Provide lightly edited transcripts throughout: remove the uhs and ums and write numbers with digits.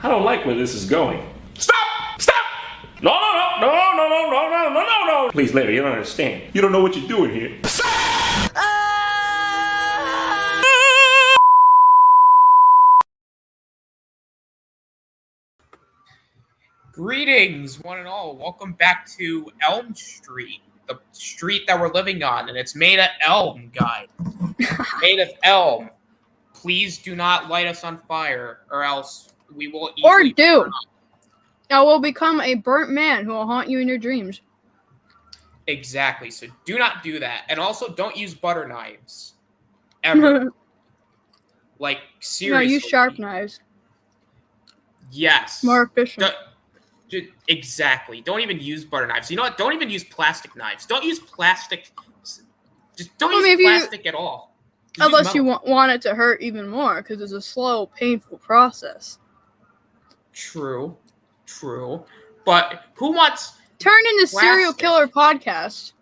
I don't like where this is going. Stop! Stop! No, no, no, no, no, no, no, no, no, no, no. Please, Larry, you don't understand. You don't know what you're doing here. Greetings, one and all. Welcome back to Elm Street, the street that we're living on, and it's made of elm, guys. Made of elm. Please do not light us on fire, or else we will easily burn up. I will become a burnt man who will haunt you in your dreams. Exactly, so do not do that. And also, don't use butter knives. Ever. Like, seriously. No, use sharp knives. Yes. More efficient. Exactly. Don't even use butter knives. You know what? Don't even use plastic knives. Don't use plastic. Just don't use plastic at all. Unless you want it to hurt even more, because it's a slow, painful process. True. But who wants... Turn into serial killer podcast.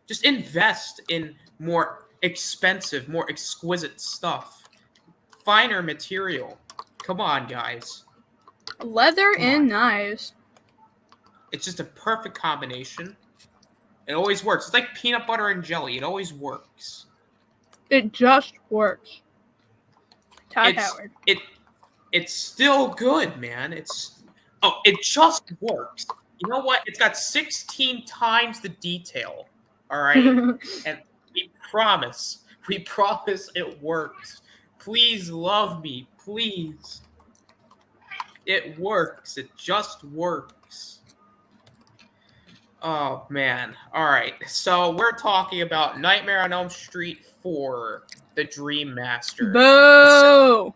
Just invest in more expensive, more exquisite stuff. Finer material. Come on, guys. Leather and knives. It's just a perfect combination. It always works. It's like peanut butter and jelly. It always works. It just works. Todd Howard. It's still good, man. It just works. You know what? It's got 16 times the detail. All right? And we promise it works. Please love me. Please. It works. It just works. Oh, man. All right. So we're talking about Nightmare on Elm Street 4, The Dream Master. Boo!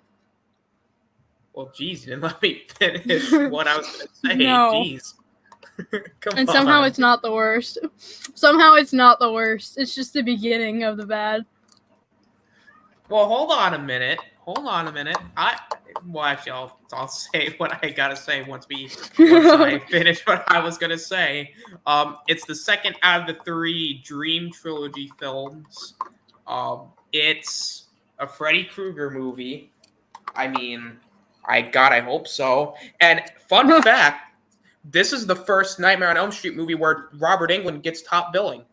Well, geez, you didn't let me finish what I was going to say. No. Jeez. And somehow it's not the worst. It's just the beginning of the bad. Well, hold on a minute. Actually, I'll say what I gotta say once I finish what I was gonna say. It's the second out of the 3 Dream Trilogy films. It's a Freddy Krueger movie. I mean, I hope so. And fun fact, this is the first Nightmare on Elm Street movie where Robert Englund gets top billing.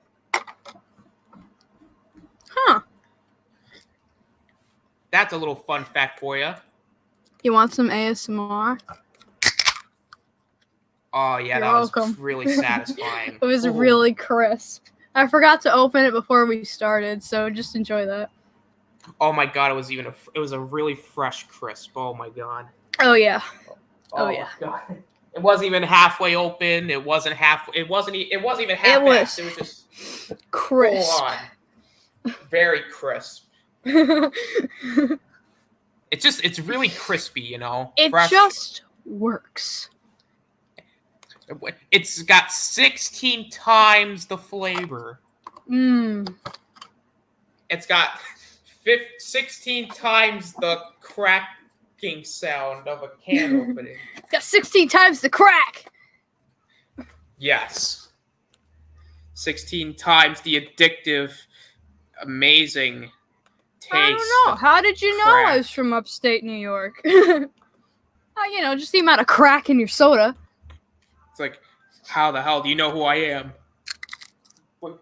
Huh. That's a little fun fact for you. You want some ASMR? Oh, yeah, that was really satisfying. It was really crisp. I forgot to open it before we started, so just enjoy that. Oh my god, it was a really fresh crisp. Oh my god. Oh yeah. Oh yeah. God. It wasn't even halfway open. It wasn't even half. It was just crisp. Full on. Very crisp. It's really crispy, you know. It fresh. Just works. It's got 16 times the flavor. It's got 16 times the cracking sound of a can opening. It's got 16 times the crack. Yes. 16 times the addictive, amazing taste. I don't know. How did you know I was from upstate New York? Just the amount of crack in your soda. It's like, how the hell do you know who I am?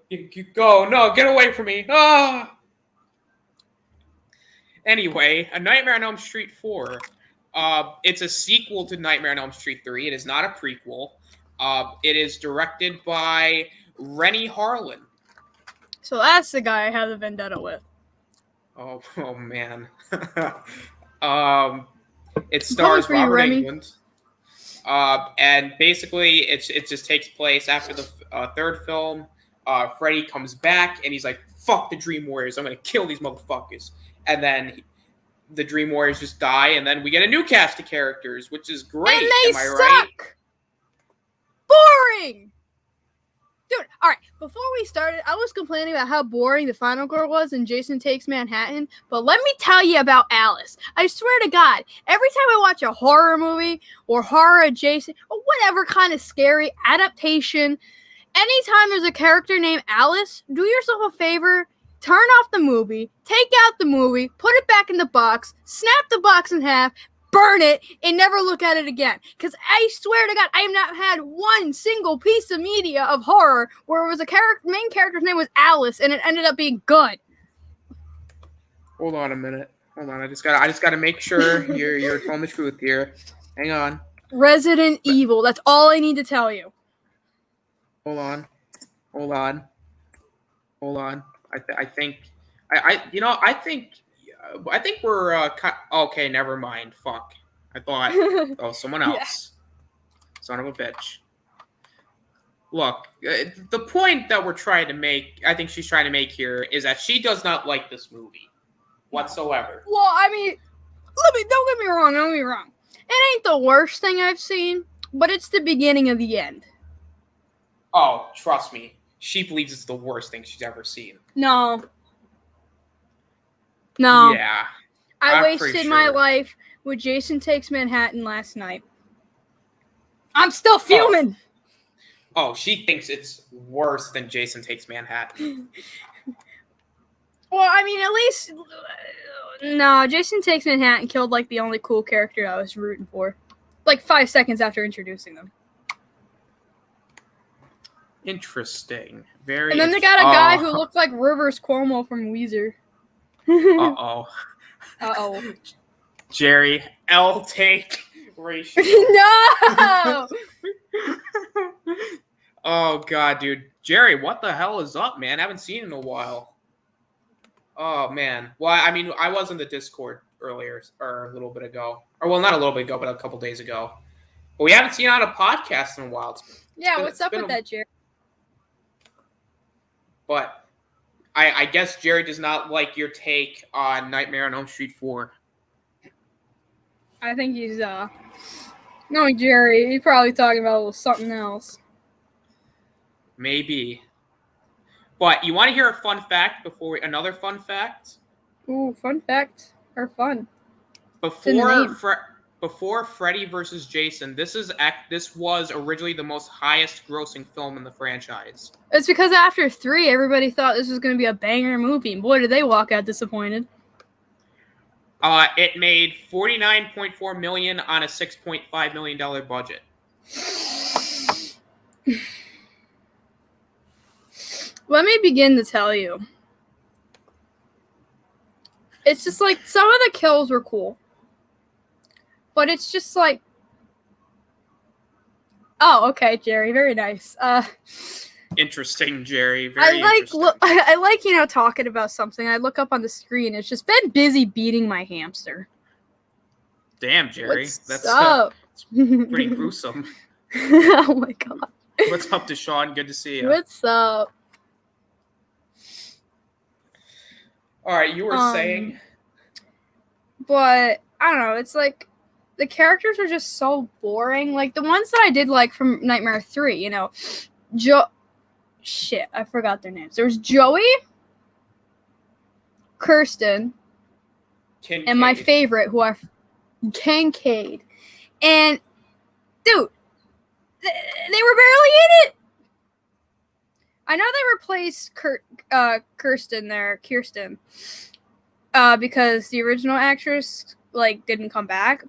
You go. No, get away from me. Ah! Anyway, A Nightmare on Elm Street 4. It's a sequel to Nightmare on Elm Street 3. It is not a prequel. It is directed by Rennie Harlan. So that's the guy I have the vendetta with. Oh man. It stars Robert Englund. And basically, it just takes place after the third film. Freddy comes back, and he's like, fuck the Dream Warriors. I'm going to kill these motherfuckers. And then the Dream Warriors just die, and then we get a new cast of characters, which is great. And they Am I suck! Right? Boring! Dude, alright, before we started, I was complaining about how boring the final girl was in Jason Takes Manhattan, but let me tell you about Alice. I swear to God, every time I watch a horror movie, or horror adjacent, or whatever kind of scary adaptation, anytime there's a character named Alice, do yourself a favor, turn off the movie, take out the movie, put it back in the box, snap the box in half, burn it, and never look at it again. Because I swear to God, I have not had one single piece of media of horror where it was main character's name was Alice, and it ended up being good. Hold on a minute. Hold on. I just gotta make sure you're telling the truth here. Hang on. Resident Evil. That's all I need to tell you. Hold on. I think we're okay. Never mind. Fuck. I thought someone else. Yeah. Son of a bitch. Look, the point that we're trying to make, I think she's trying to make here, is that she does not like this movie whatsoever. Well, I mean, don't get me wrong. It ain't the worst thing I've seen, but it's the beginning of the end. Oh, trust me. She believes it's the worst thing she's ever seen. No. Yeah. I wasted my life with Jason Takes Manhattan last night. I'm still fuming. Oh, she thinks it's worse than Jason Takes Manhattan. Well, I mean, at least... No, Jason Takes Manhattan killed, like, the only cool character I was rooting for. Like, 5 seconds after introducing them. Interesting. Very. And then they got a guy who looked like Rivers Cuomo from Weezer. Uh-oh. Jerry, L take ratio. No! Oh, God, dude. Jerry, what the hell is up, man? I haven't seen you in a while. Oh, man. Well, I mean, I was in the Discord earlier, or a little bit ago. Or, well, not a little bit ago, but a couple days ago. But we haven't seen you on a podcast in a while. What's up with that, Jerry? But I guess Jerry does not like your take on Nightmare on Elm Street 4. I think he's, no, Jerry. He's probably talking about something else. Maybe. But you want to hear a fun fact another fun fact? Ooh, fun facts are fun. Before Freddy vs. Jason, this was originally the most highest grossing film in the franchise. It's because after 3, everybody thought this was going to be a banger movie. Boy, did they walk out disappointed. It made $49.4 million on a $6.5 million budget. Let me begin to tell you. It's just like some of the kills were cool. But it's just like... Oh, okay, Jerry. Very nice. Interesting, Jerry. Very interesting. I like, talking about something. I look up on the screen. It's just been busy beating my hamster. Damn, Jerry. What's up? Pretty gruesome. Oh, my God. What's up, Deshaun? Good to see you. What's up? All right, you were saying? But, I don't know. It's like... The characters are just so boring. Like, the ones that I did like from Nightmare 3, Shit, I forgot their names. There was Joey, Kirsten, Kincaid. And my favorite, Kincaid. And, dude, they were barely in it. I know they replaced Kirsten, because the original actress, didn't come back.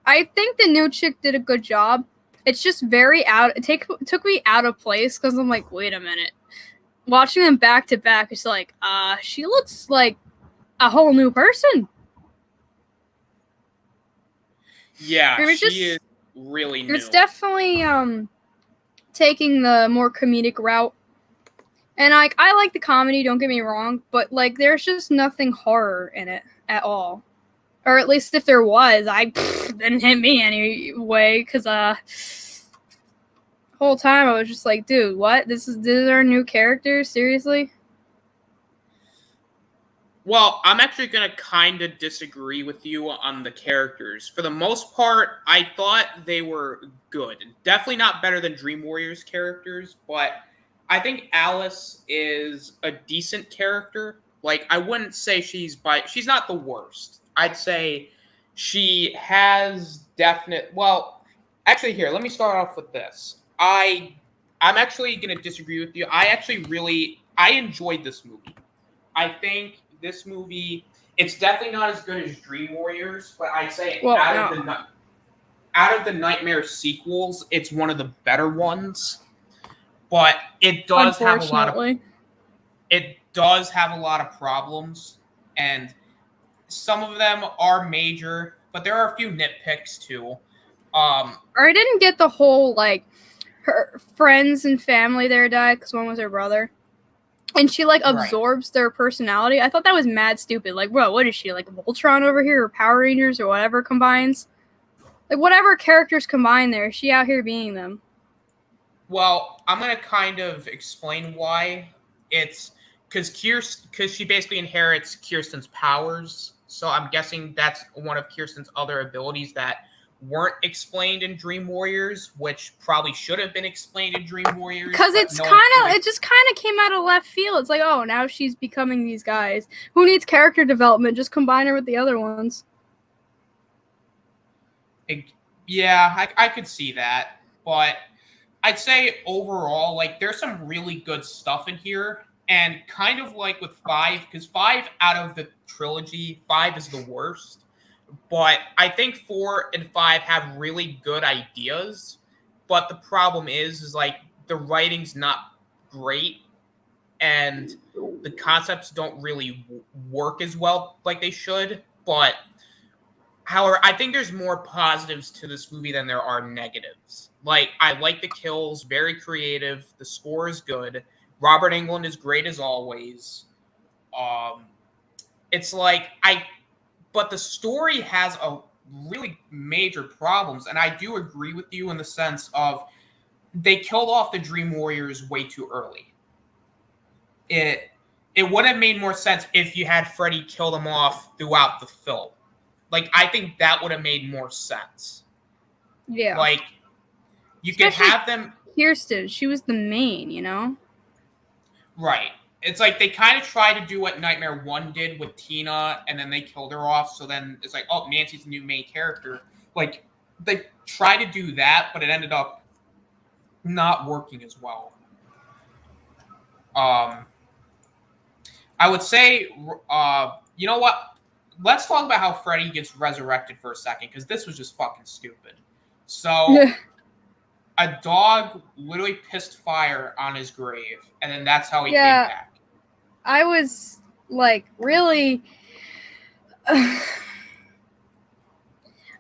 I think the new chick did a good job. It's just very it took me out of place because I'm like, wait a minute. Watching them back to back, it's like, she looks like a whole new person. Yeah, she is really new. It's definitely taking the more comedic route. And I like the comedy, don't get me wrong, but there's just nothing horror in it at all. Or at least if there was, didn't hit me anyway, because the whole time I was just like, dude, what? This is our new character? Seriously? Well, I'm actually going to kind of disagree with you on the characters. For the most part, I thought they were good. Definitely not better than Dream Warriors characters, but I think Alice is a decent character. I wouldn't say she's not the worst. I'd say she has definite... Well, actually, here, let me start off with this. I'm actually going to disagree with you. I enjoyed this movie. I think this movie, It's definitely not as good as Dream Warriors, but I'd say Well, out of the Nightmare sequels, it's one of the better ones. But it does have a lot of problems, and some of them are major, but there are a few nitpicks too. Or I didn't get the whole like her friends and family there died because one was her brother. And she, like, absorbs their personality. I thought that was mad stupid. Like, bro, what is she, like, Voltron over here? Or Power Rangers or whatever combines? Like, whatever characters combine there, she out here being them. Well, I'm going to kind of explain why. It's because she basically inherits Kirsten's powers. So I'm guessing that's one of Kirsten's other abilities that weren't explained in Dream Warriors, which probably should have been explained in Dream Warriors. Because it just kind of came out of left field. It's like, oh, now she's becoming these guys. Who needs character development? Just combine her with the other ones. Yeah, I could see that. But I'd say overall, like, there's some really good stuff in here. And kind of like with 5, because 5 out of the trilogy, 5 is the worst. But I think 4 and 5 have really good ideas. But the problem is like the writing's not great, and the concepts don't really work as well like they should. But however, I think there's more positives to this movie than there are negatives. Like, I like the kills, very creative. The score is good. Robert Englund is great as always. It's like but the story has a really major problems, and I do agree with you in the sense of they killed off the Dream Warriors way too early. It would have made more sense if you had Freddy kill them off throughout the film. Like, I think that would have made more sense. Yeah. Like, you could have them... Kirsten, she was the main, you know? Right. It's like they kind of tried to do what Nightmare 1 did with Tina, and then they killed her off, so then it's like, oh, Nancy's the new main character. Like, they tried to do that, but it ended up not working as well. I would say, you know what? Let's talk about how Freddy gets resurrected for a second, because this was just fucking stupid. So... A dog literally pissed fire on his grave, and then that's how he came back. I was, like, really... I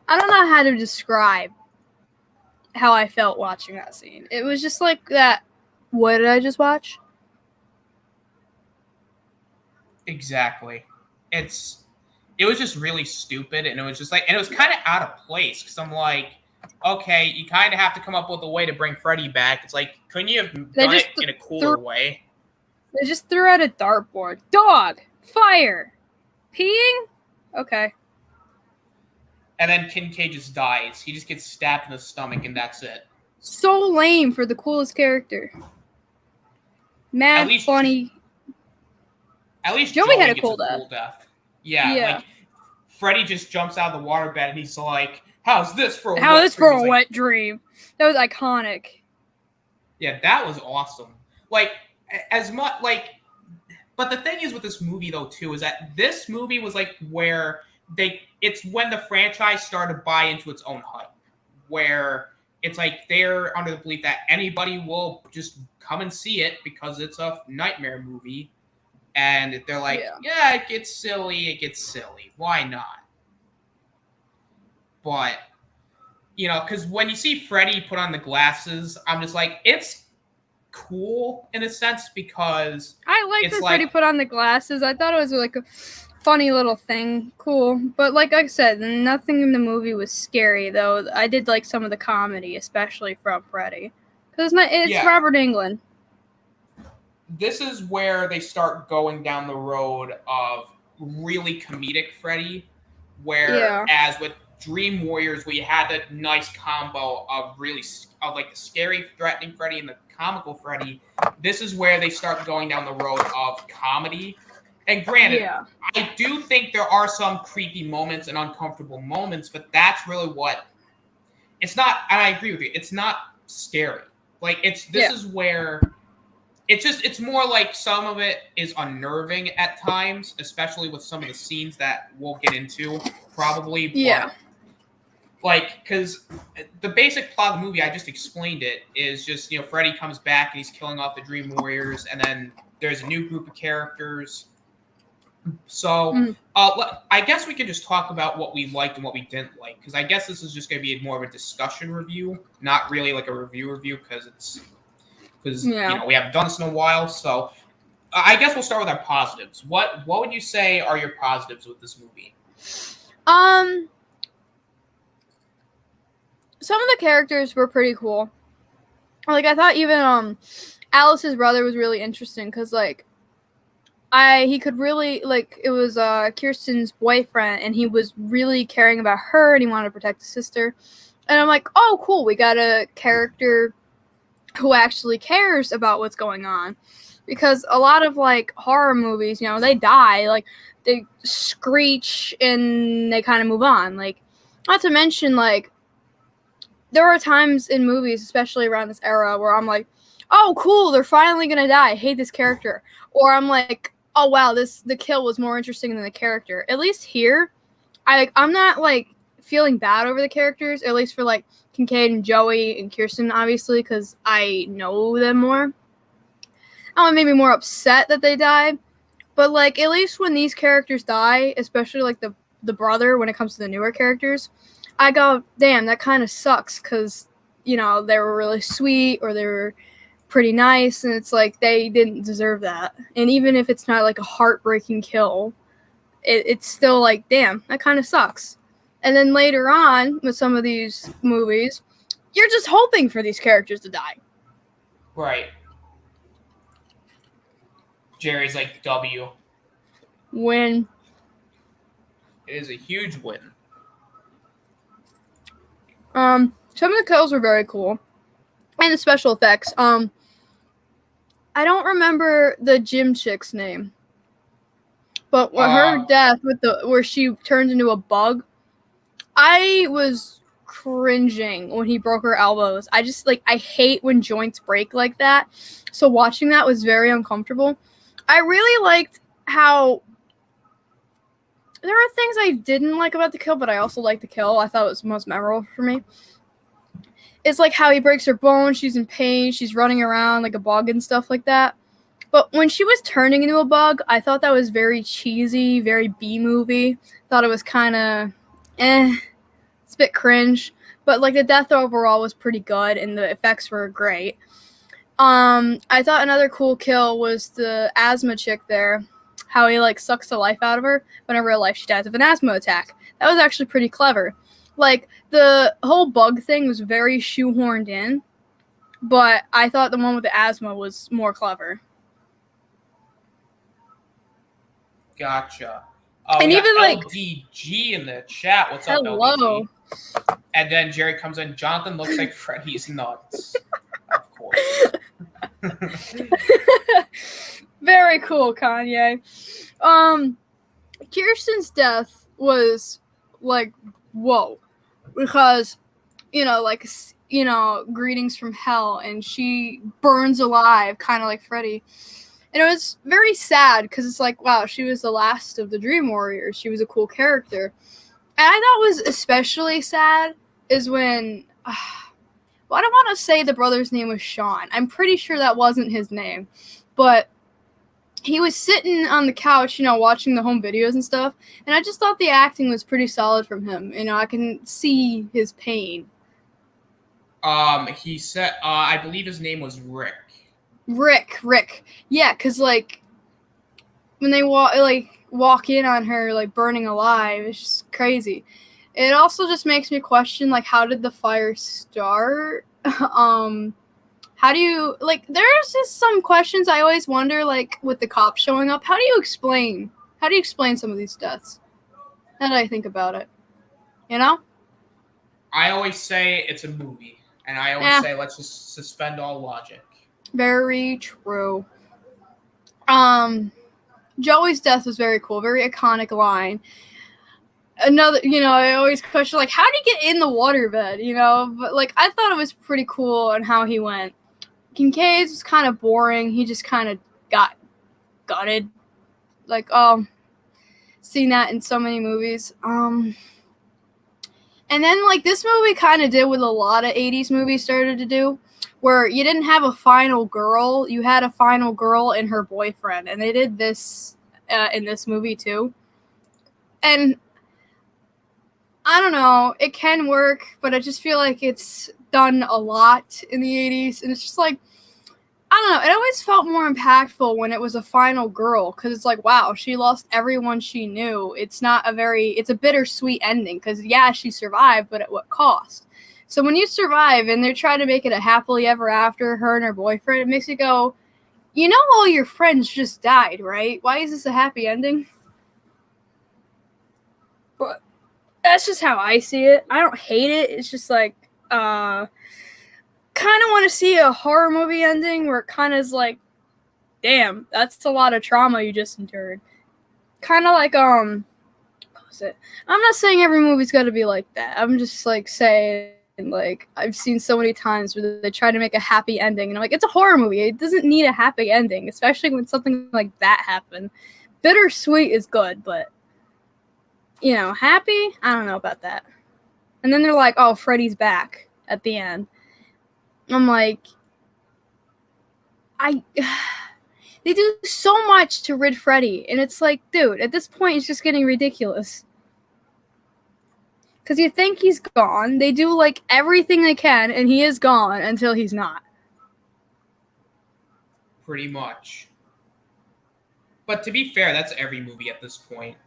don't know how to describe how I felt watching that scene. It was just like that, what did I just watch? Exactly. It was just really stupid, and it was just like... And it was kind of out of place, because I'm like... Okay, you kind of have to come up with a way to bring Freddy back. It's like, couldn't you have done it in a cooler way? They just threw out a dartboard. Dog! Fire! Peeing? Okay. And then Kincaid just dies. He just gets stabbed in the stomach, and that's it. So lame for the coolest character. Mad funny. At least Joey had a gets cool death. Yeah, like, Freddy just jumps out of the waterbed, and he's like... How's this for a wet dream? That was iconic. Yeah, that was awesome. Like, as much, like, but the thing is with this movie, though, too, is that this movie was, like, where it's when the franchise started to buy into its own hype. Where it's like they're under the belief that anybody will just come and see it because it's a Nightmare movie. And they're like, yeah, it gets silly. Why not? But, you know, because when you see Freddy put on the glasses, I'm just like, it's cool in a sense because... I like that Freddy put on the glasses. I thought it was like a funny little thing. Cool. But like I said, nothing in the movie was scary, though. I did like some of the comedy, especially from Freddy. Because it's Robert Englund. This is where they start going down the road of really comedic Freddy, whereas with Dream Warriors, we had that nice combo of like the scary, threatening Freddy and the comical Freddy. This is where they start going down the road of comedy. And granted, I do think there are some creepy moments and uncomfortable moments, but that's really what it's not. And I agree with you. It's not scary. Like this is where it's more like some of it is unnerving at times, especially with some of the scenes that we'll get into probably. Yeah. But, like, because the basic plot of the movie, I just explained it, is just, Freddy comes back and he's killing off the Dream Warriors, and then there's a new group of characters. So, I guess we can just talk about what we liked and what we didn't like, because I guess this is just going to be more of a discussion review, not really like a review, because we haven't done this in a while. So, I guess we'll start with our positives. What would you say are your positives with this movie? Some of the characters were pretty cool. Like, I thought even Alice's brother was really interesting because, like, he could really, like, it was Kirsten's boyfriend, and he was really caring about her, and he wanted to protect his sister. And I'm like, oh, cool, we got a character who actually cares about what's going on. Because a lot of, like, horror movies, they die, like, they screech, and they kind of move on. Like, not to mention, like, there are times in movies, especially around this era, where I'm like, oh, cool, they're finally going to die. I hate this character. Or I'm like, oh, wow, the kill was more interesting than the character. At least here, I'm not, like, feeling bad over the characters, at least for, like, Kincaid and Joey and Kirsten, obviously, because I know them more. I'm maybe more upset that they died. But, like, at least when these characters die, especially, like, the brother, when it comes to the newer characters, I go, damn, that kind of sucks because, they were really sweet or they were pretty nice, and it's like they didn't deserve that. And even if it's not like a heartbreaking kill, it's still like, damn, that kind of sucks. And then later on with some of these movies, you're just hoping for these characters to die. Right. Jerry's like, W. Win. It is a huge win. Some of the kills were very cool. And the special effects. I don't remember the gym chick's name. But her death where she turned into a bug, I was cringing when he broke her elbows. I just, like, I hate when joints break like that. So watching that was very uncomfortable. I really liked how there are things I didn't like about the kill, but I also liked the kill. I thought it was most memorable for me. It's like how he breaks her bone, she's in pain, she's running around like a bug and stuff like that. But when she was turning into a bug, I thought that was very cheesy, very B-movie. Thought it was kind of, it's a bit cringe. But, like, the death overall was pretty good, and the effects were great. I thought another cool kill was the asthma chick there. How he, like, sucks the life out of her, but in real life she dies of an asthma attack. That was actually pretty clever. Like, the whole bug thing was very shoehorned in, but I thought the one with the asthma was more clever. Gotcha. And even, like, LDG in the chat. What's up, hello. LDG? And then Jerry comes in. Jonathan looks like Freddy's nuts. Of course. Very cool, Kanye. Kirsten's death was like, whoa, because, greetings from hell, and she burns alive, kind of like Freddy. And it was very sad because it's like, wow, she was the last of the Dream Warriors. She was a cool character. And I thought was especially sad is when, well, I don't want to say the brother's name was Sean. I'm pretty sure that wasn't his name. But he was sitting on the couch, watching the home videos and stuff. And I just thought the acting was pretty solid from him. I can see his pain. He said, I believe his name was Rick. Rick. Yeah, because, like, when they walk in on her, like, burning alive, it's just crazy. It also just makes me question, like, how did the fire start? How do you, like, there's just some questions I always wonder, like, with the cops showing up. How do you explain some of these deaths? Now that I think about it. I always say it's a movie. And I always say, let's just suspend all logic. Very true. Joey's death was very cool. Very iconic line. Another, I always question, like, how did he get in the waterbed, But, like, I thought it was pretty cool on how he went. Kincaid's was kind of boring. He just kind of got gutted. Like, oh, seen that in so many movies. And then, like, this movie kind of did what a lot of 80s movies started to do, where you didn't have a final girl. You had a final girl and her boyfriend. And they did this in this movie, too. And I don't know. It can work, but I just feel like it's done a lot in the 80s. And it's just like, I don't know. It always felt more impactful when it was a final girl, because it's like, wow, she lost everyone she knew. It's a bittersweet ending, because yeah, she survived, but at what cost? So when you survive and they're trying to make it a happily ever after, her and her boyfriend, it makes you go, you know, all your friends just died, right? Why is this a happy ending? But that's just how I see it. I don't hate it. It's just like, kind of want to see a horror movie ending where it kind of is like, damn, that's a lot of trauma you just endured. Kind of like, what was it? I'm not saying every movie's got to be like that. I'm just like saying, like, I've seen so many times where they try to make a happy ending, and I'm like, it's a horror movie. It doesn't need a happy ending, especially when something like that happened. Bittersweet is good, but, you know, happy? I don't know about that. And then they're like, oh, Freddy's back at the end. I'm like, they do so much to rid Freddy, and it's like, dude, at this point, it's just getting ridiculous. Because you think he's gone, they do, like, everything they can, and he is gone until he's not. Pretty much. But to be fair, that's every movie at this point.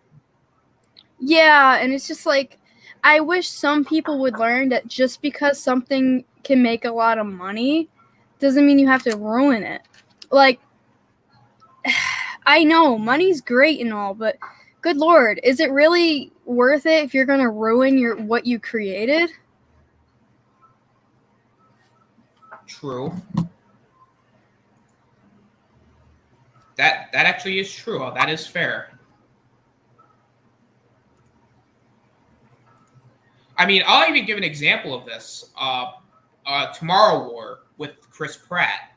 Yeah, and it's just like, I wish some people would learn that just because something can make a lot of money doesn't mean you have to ruin it. Like, I know money's great and all, but good lord, is it really worth it if you're gonna ruin what you created? True. That actually is true. That is fair. I mean, I'll even give an example of this. Tomorrow War with Chris Pratt.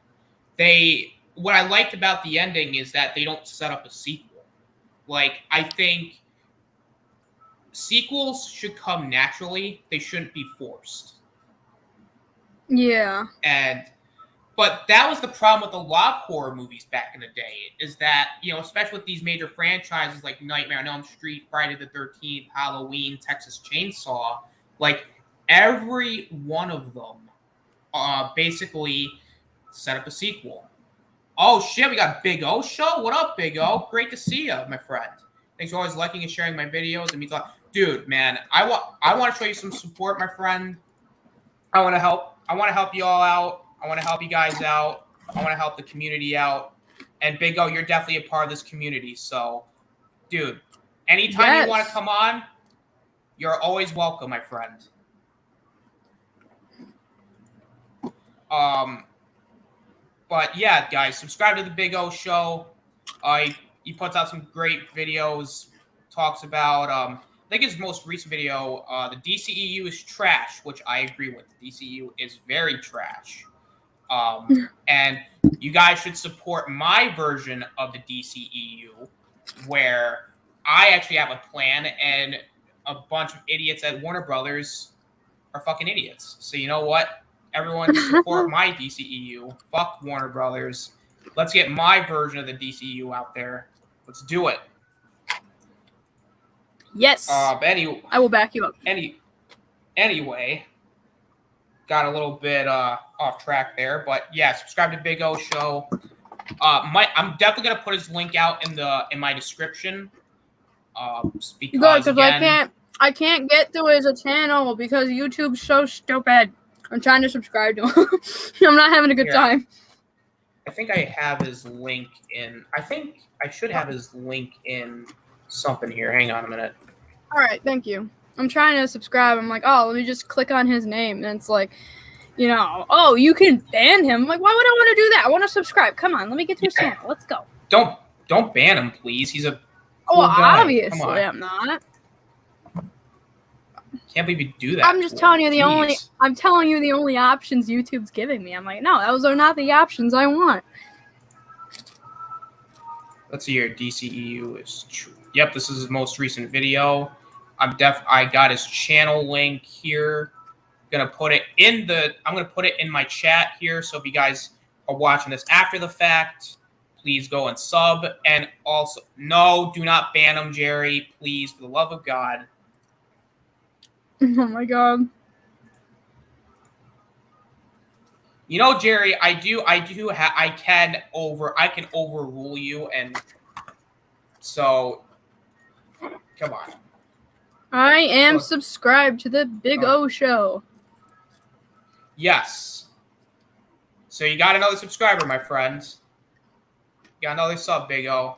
What I liked about the ending is that they don't set up a sequel. Like, I think sequels should come naturally. They shouldn't be forced. Yeah. But that was the problem with a lot of horror movies back in the day, is that, you know, especially with these major franchises like Nightmare on Elm Street, Friday the 13th, Halloween, Texas Chainsaw, like, every one of them basically set up a sequel. Oh, shit, we got Big O show? What up, Big O? Great to see you, my friend. Thanks for always liking and sharing my videos. It means a lot. Dude, man, I want to show you some support, my friend. I want to help you all out. I want to help you guys out. I want to help the community out. And Big O, you're definitely a part of this community. So, dude, anytime you want to come on, you're always welcome, my friend. But yeah, guys, subscribe to the Big O Show. He puts out some great videos. Talks about, I think his most recent video, the DCEU is trash, which I agree with. The DCEU is very trash. And you guys should support my version of the DCEU, where I actually have a plan, and a bunch of idiots at Warner Brothers are fucking idiots. So you know what? Everyone support my DCEU. Fuck Warner Brothers. Let's get my version of the DCEU out there. Let's do it. Yes. I will back you up. Anyway, got a little bit off track there, but yeah, subscribe to Big O Show. I'm definitely gonna put his link out in my description. Because again, I can't get to his channel because YouTube's so stupid. I'm trying to subscribe to him. I'm not having a good time. I think I have his link in. I think I should have his link in something here. Hang on a minute. All right, thank you. I'm trying to subscribe. I'm like, oh, let me just click on his name. And it's like, you know, oh, you can ban him. I'm like, why would I want to do that? I want to subscribe. Come on, let me get to his channel. Let's go. Don't ban him, please. He's a cool guy. Obviously I'm not. Can't believe you do that. I'm just telling you Jeez. I'm telling you the only options YouTube's giving me. I'm like, no, those are not the options I want. Let's see here. DCEU is true. Yep, this is his most recent video. I got his channel link here. I'm gonna put it in my chat here. So if you guys are watching this after the fact, please go and sub. And also, no, do not ban him, Jerry. Please, for the love of God. Oh my god. You know, Jerry, I can overrule you, and so come on. I am Look. subscribed to the Big O Show. Yes. So you got another subscriber, my friends. You got another sub, Big O.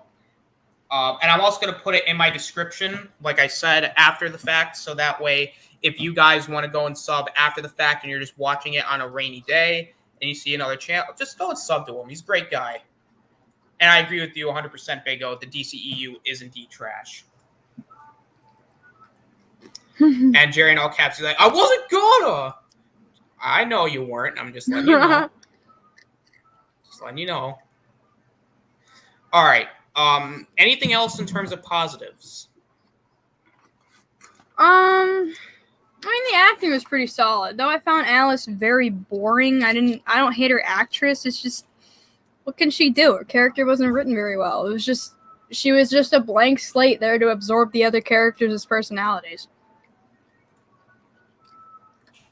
And I'm also going to put it in my description, like I said, after the fact. So that way, if you guys want to go and sub after the fact and you're just watching it on a rainy day and you see another channel, just go and sub to him. He's a great guy. And I agree with you 100%, Big O. The DCEU is indeed trash. And Jerry in all caps, he's like, I wasn't gonna. I know you weren't. I'm just letting you know. Just letting you know. All right. Anything else in terms of positives? I mean, the acting was pretty solid. Though I found Alice very boring. I don't hate her actress. It's just, what can she do? Her character wasn't written very well. She was just a blank slate there to absorb the other characters' personalities.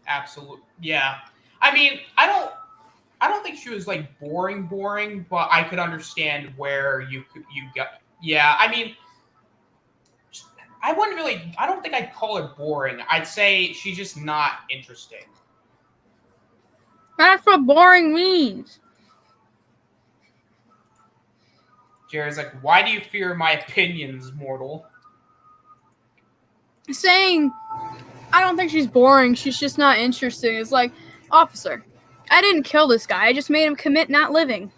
Absolutely. Yeah. I mean, I don't think she was like boring, but I could understand where you got. Yeah. I mean, I don't think I'd call her boring. I'd say she's just not interesting. That's what boring means. Jared's like, why do you fear my opinions, mortal? Saying, I don't think she's boring. She's just not interesting. It's like, officer, I didn't kill this guy. I just made him commit not living.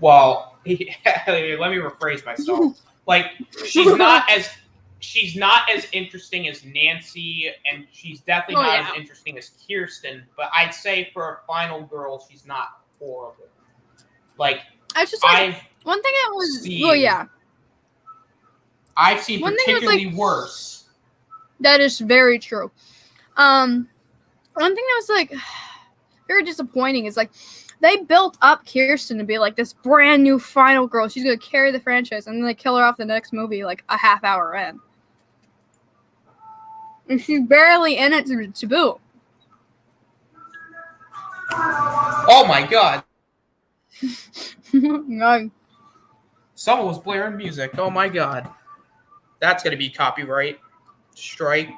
Well, let me rephrase myself. Like, she's not as interesting as Nancy, and she's definitely not as interesting as Kirsten. But I'd say for a final girl, she's not horrible. Like, I just like, one thing that was I've seen particularly worse. That is very true. One thing that was like very disappointing is like they built up Kirsten to be like this brand new final girl. She's gonna carry the franchise, and then they kill her off the next movie like a half hour in, and she's barely in it to boot. Oh my god! No. Someone was blaring music. Oh my god, that's gonna be copyright strike.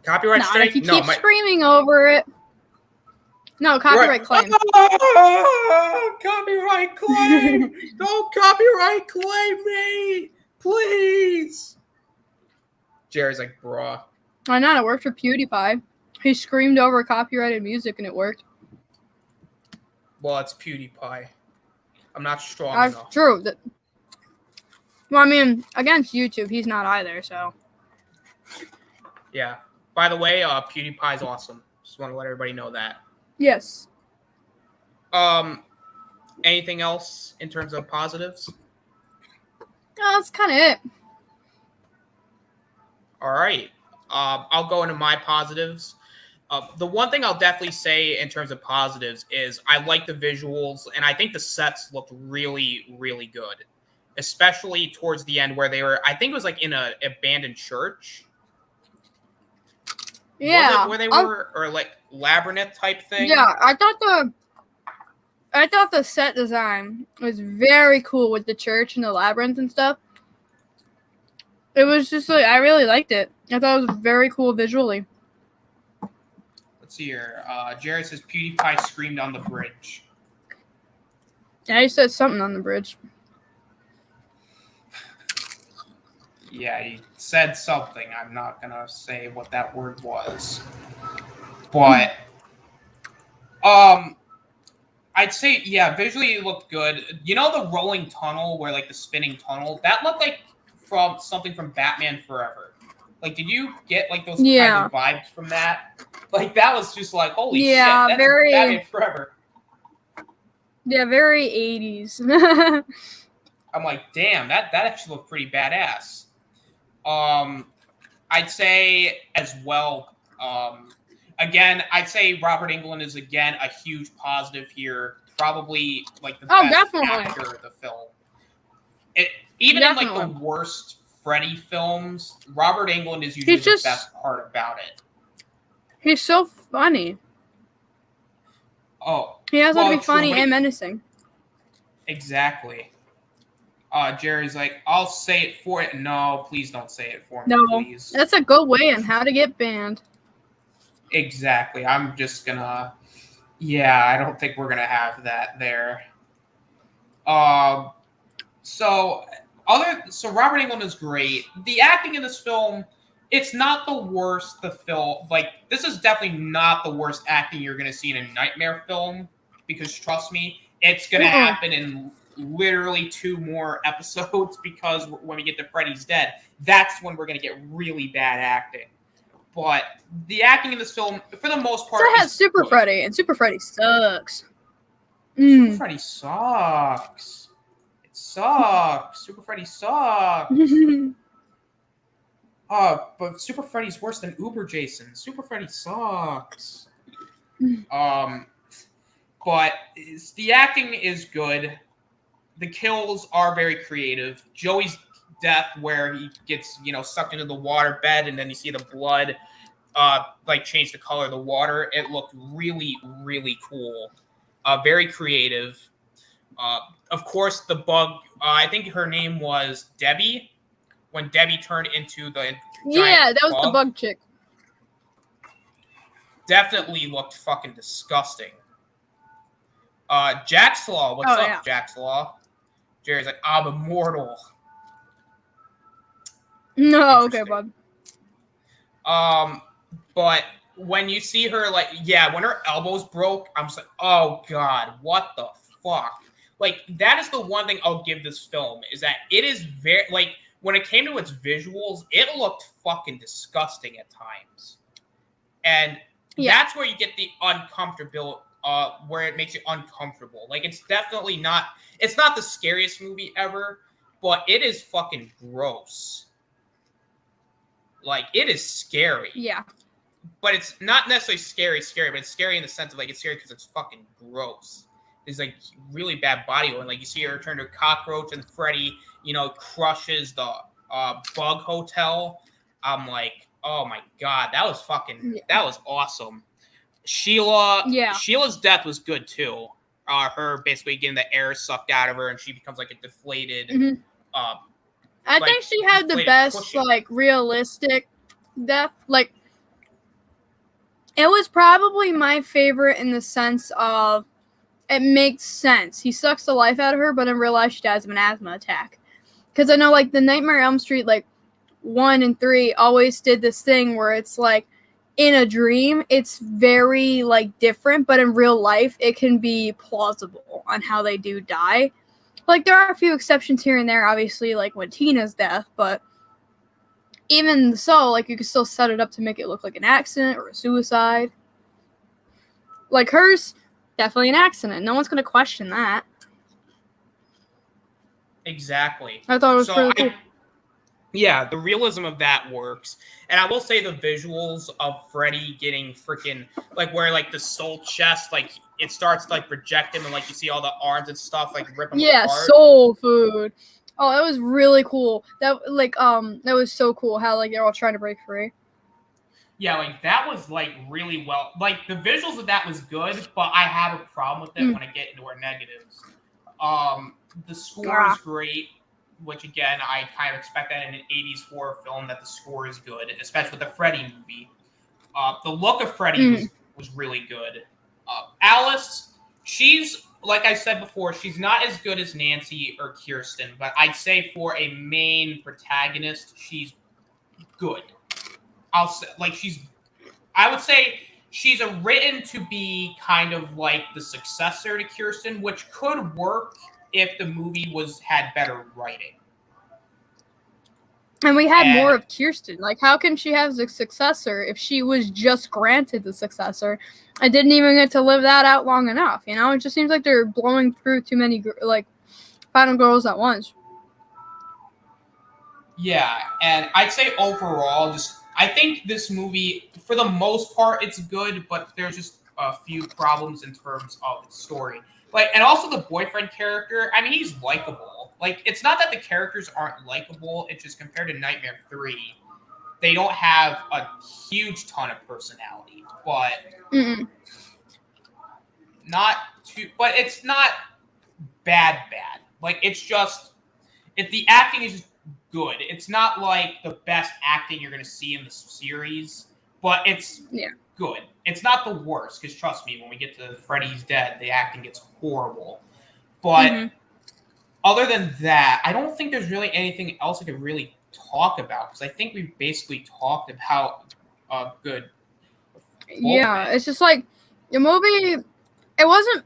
Copyright strike? If you keep screaming over it. No, copyright claim. Oh, copyright claim! Don't copyright claim me! Please! Jerry's like, bruh. Why not? It worked for PewDiePie. He screamed over copyrighted music and it worked. Well, it's PewDiePie. I'm not strong That's enough. true. Well, I mean, against YouTube, he's not either, so. Yeah. By the way, PewDiePie's awesome. Just want to let everybody know that. Yes. Anything else in terms of positives? No, that's kind of it. All right. I'll go into my positives. The one thing I'll definitely say in terms of positives is I like the visuals, and I think the sets looked really, really good, especially towards the end where they were, I think it was like in an abandoned church. Yeah. Where they were, or like labyrinth type thing. Yeah, I thought the set design was very cool with the church and the labyrinth and stuff. It was just like, I really liked it. I thought it was very cool visually. Let's see here. Jared says PewDiePie screamed on the bridge. Yeah, he said something on the bridge. Yeah, he said something. I'm not going to say what that word was. But, I'd say, yeah, visually it looked good. You know the rolling tunnel where, like, the spinning tunnel? That looked like something from Batman Forever. Like, did you get like those Yeah. kind of vibes from that? Like, that was just like, holy Yeah, shit, that's very- Batman Forever. Yeah, very 80s. I'm like, damn, that actually looked pretty badass. I'd say as well. Again, I'd say Robert Englund is again a huge positive here. Probably like the Oh, best definitely. actor of the film. Even in like the Definitely. worst Freddy films, Robert Englund is usually the best part about it. He's so funny. Oh, He has to be true, funny but and menacing. Exactly. Jerry's like, I'll say it for it. No, please don't say it for me, No, please. that's a good way on how to get banned. Exactly. I'm just gonna. Yeah, I don't think we're gonna have that there. So Robert Englund is great. The acting in this film, it's not the worst. The film, like, this is definitely not the worst acting you're gonna see in a Nightmare film, because trust me, it's gonna happen in literally 2 more episodes, because when we get to Freddy's Dead, that's when we're gonna get really bad acting. But the acting in this film, for the most part, So it has Super good. Freddy, and Super Freddy sucks. Super Freddy sucks. It sucks. Super Freddy sucks. But Super Freddy's worse than Uber Jason. Super Freddy sucks. But the acting is good. The kills are very creative. Joey's death, where he gets, sucked into the water bed, and then you see the blood, like, change the color of the water. It looked really, really cool. Very creative. Of course, the bug. I think her name was Debbie. When Debbie turned into the giant that was the bug chick. Definitely looked fucking disgusting. Jackslaw, what's up, Yeah. Jackslaw? Jerry's like, I'm immortal. No, okay, bud. But when you see her, like, when her elbows broke, I'm just like, oh god, what the fuck? Like, that is the one thing I'll give this film, is that it is very, like, when it came to its visuals, it looked fucking disgusting at times. And that's where you get the uncomfortable, where it makes you uncomfortable. Like, it's definitely not, it's not the scariest movie ever, but it is fucking gross. Like, it is scary. Yeah. But it's not necessarily scary, but it's scary in the sense of, like, it's scary because it's fucking gross. There's, like, really bad body horror. Like, you see her turn to a cockroach, and Freddy, crushes the bug hotel. I'm like, oh my god, that was that was awesome. Sheila's death was good too. Her basically getting the air sucked out of her, and she becomes like a deflated. I think she had the best, like, realistic death. Like, it was probably my favorite in the sense of it makes sense. He sucks the life out of her, but in real life, she dies of an asthma attack. Because I know, like, the Nightmare on Elm Street, like, 1 and 3 always did this thing where it's, like, in a dream, it's very, like, different, but in real life, it can be plausible on how they do die. Like, there are a few exceptions here and there, obviously, like, with Tina's death, but even so, like, you can still set it up to make it look like an accident or a suicide. Like, hers, definitely an accident. No one's going to question that. Exactly. I thought it was really cool. Yeah, the realism of that works. And I will say the visuals of Freddy getting freaking, like, where, like, the soul chest, like, it starts to, like, project him, and, like, you see all the arms and stuff, like, rip them apart. Soul food. Oh, that was really cool. That was so cool how, like, they're all trying to break free. Yeah, like, that was, like, really well. Like, the visuals of that was good, but I have a problem with it when I get into our negatives. The score is great, which, again, I kind of expect that in an 80s horror film, that the score is good, especially with the Freddy movie. The look of Freddy was really good. Alice, she's, like I said before, she's not as good as Nancy or Kirsten, but I'd say for a main protagonist, she's good. I would say she's written to be kind of like the successor to Kirsten, which could work if the movie had better writing. And we had more And of Kirsten. Like, how can she have the successor if she was just granted the successor and didn't even get to live that out long enough? You know, it just seems like they're blowing through too many like final girls at once. yeah, and I'd say overall, I think this movie, for the most part, it's good, but there's just a few problems in terms of its story. Like, and also the boyfriend character. I mean, he's likable. Like, it's not that the characters aren't likable. It's just compared to Nightmare 3, they don't have a huge ton of personality, but Mm-mm. not too. But it's not bad. Like, it's just the acting is just good. It's not like the best acting you're going to see in the series, but it's good. It's not the worst, because trust me, when we get to Freddy's Dead, the acting gets horrible. But other than that, I don't think there's really anything else I could really talk about, because I think we've basically talked about good. Yeah, it's just like the movie. It wasn't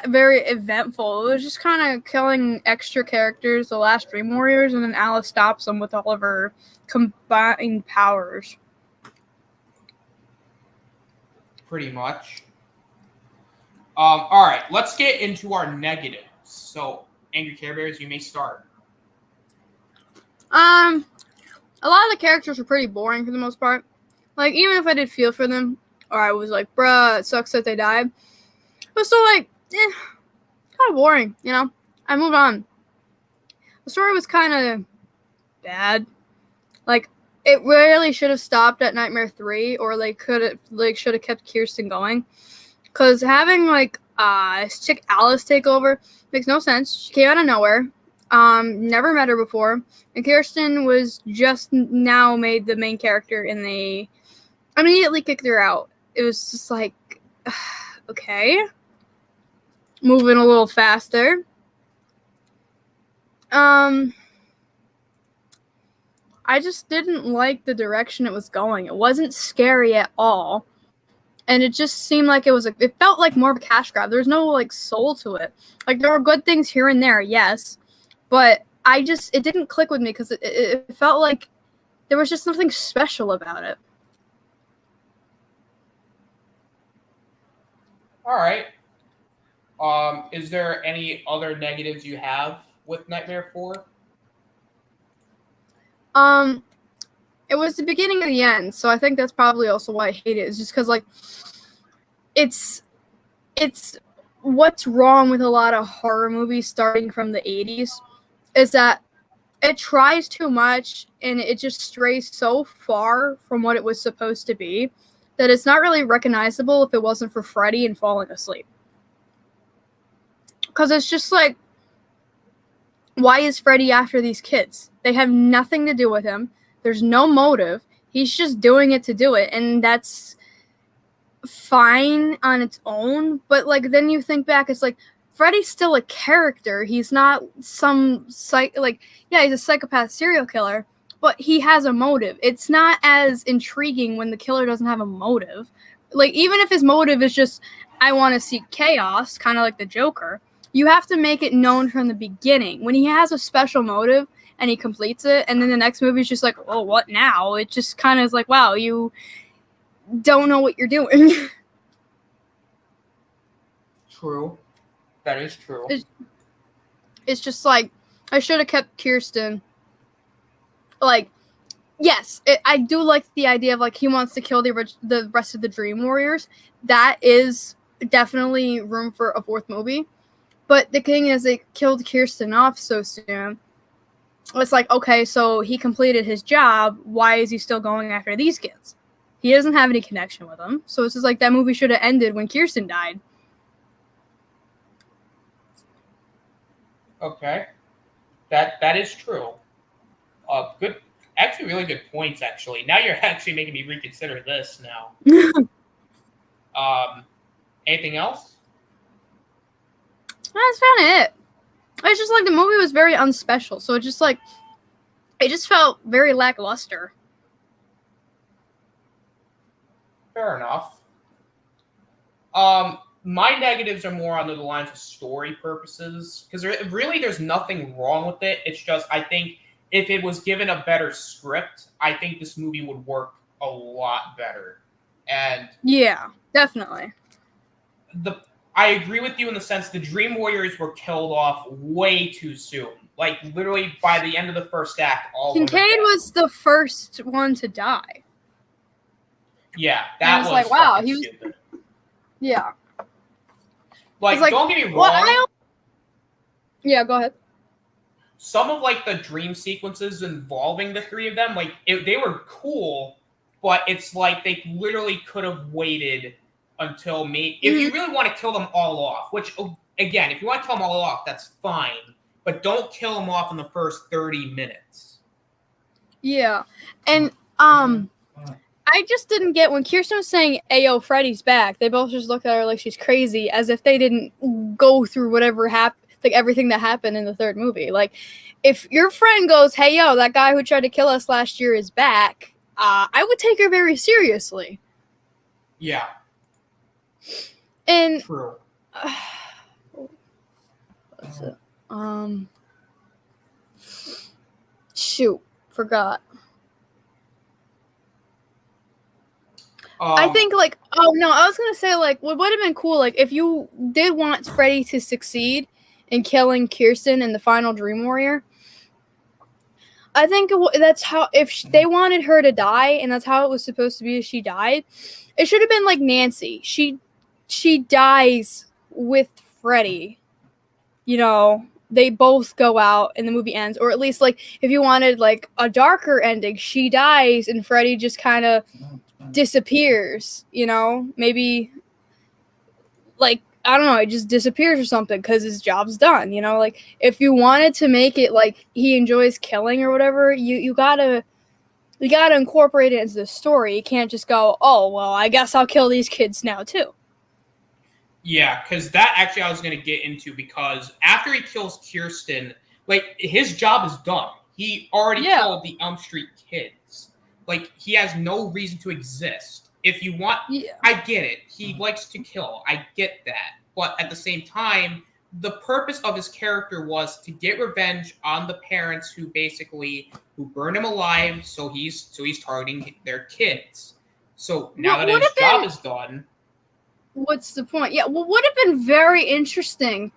very eventful. It was just kind of killing extra characters, the last Dream Warriors, and then Alice stops them with all of her combined powers. Pretty much. All right, let's get into our negatives. So, Angry CareBears, you may start. A lot of the characters were pretty boring for the most part. Like, even if I did feel for them, or I was like, bruh, it sucks that they died, it was still like, kind of boring, you know? I moved on. The story was kind of bad. Like, it really should have stopped at Nightmare 3, or they should have kept Kirsten going. Because having, like, chick Alice take over makes no sense. She came out of nowhere. Never met her before. And Kirsten was just now made the main character in the... Immediately kicked her out. It was just like, okay. Moving a little faster. I just didn't like the direction it was going. It wasn't scary at all. And it just seemed like it felt like more of a cash grab. There's no, like, soul to it. Like, there were good things here and there, yes. But it didn't click with me because it felt like there was just something special about it. All right. Is there any other negatives you have with Nightmare 4? It was the beginning of the end, so I think that's probably also why I hate it. It's just because, like, it's what's wrong with a lot of horror movies starting from the 80s is that it tries too much and it just strays so far from what it was supposed to be that it's not really recognizable if it wasn't for Freddy and falling asleep. Because it's just like, why is Freddy after these kids? They have nothing to do with him. There's no motive. He's just doing it to do it, and that's fine on its own. But, like, then you think back, it's like, Freddy's still a character. He's not some he's a psychopath serial killer, but he has a motive. It's not as intriguing when the killer doesn't have a motive. Like, even if his motive is just, I want to seek chaos, kind of like the Joker, you have to make it known from the beginning. When he has a special motive and he completes it, and then the next movie is just like, oh, what now? It just kind of is like, wow, you don't know what you're doing. True. That is true. It's just like, I should have kept Kirsten. Like, yes, I do like the idea of, like, he wants to kill the rest of the Dream Warriors. That is definitely room for a fourth movie. But the thing is, they killed Kirsten off so soon. It's like, okay, so he completed his job. Why is he still going after these kids? He doesn't have any connection with them. So it's just like, that movie should have ended when Kirsten died. Okay. That is true. Good. Actually, really good points, actually. Now you're actually making me reconsider this now. Anything else? That's kind of it. It's just like the movie was very unspecial. So it just felt very lackluster. Fair enough. My negatives are more on the lines of story purposes, because there's nothing wrong with it. It's just, I think if it was given a better script, I think this movie would work a lot better. And Yeah, definitely. I agree with you in the sense the Dream Warriors were killed off way too soon. Like, literally, by the end of the first act, all Kincaid was the first one to die. Yeah, that was like, wow, fucking he was stupid. Yeah. Like, don't get me wrong. Well, yeah, go ahead. Some of, like, the dream sequences involving the three of them, like, they were cool, but it's like they literally could have waited until if you really want to kill them all off, which, again, if you want to kill them all off, that's fine, but don't kill them off in the first 30 minutes. Yeah, and I just didn't get when Kirsten was saying, "Ayo, Freddy's back." They both just looked at her like she's crazy, as if they didn't go through whatever happened, like everything that happened in the third movie. Like, if your friend goes, "Hey, yo, that guy who tried to kill us last year is back," I would take her very seriously. Yeah. And true. What's it? Shoot, forgot. I think, like, oh no, I was gonna say, like, what would have been cool, like, if you did want Freddy to succeed in killing Kirsten in the final Dream Warrior. I think that's how, if they wanted her to die, and that's how it was supposed to be if she died, it should have been like Nancy. She dies with Freddy. You know, they both go out and the movie ends. Or at least, like, if you wanted, like, a darker ending, she dies and Freddy just kind of disappears, you know? Maybe, like, I don't know, it just disappears or something because his job's done, you know? Like, if you wanted to make it like he enjoys killing or whatever, you gotta incorporate it into the story. You can't just go, oh, well, I guess I'll kill these kids now too. Yeah, because that actually I was going to get into, because after he kills Kirsten, like, his job is done. He already killed the Elm Street kids. Like, he has no reason to exist. If you want, I get it. He likes to kill. I get that. But at the same time, the purpose of his character was to get revenge on the parents who burned him alive. So he's targeting their kids. So now that his job is done, what's the point? Yeah, what would have been very interesting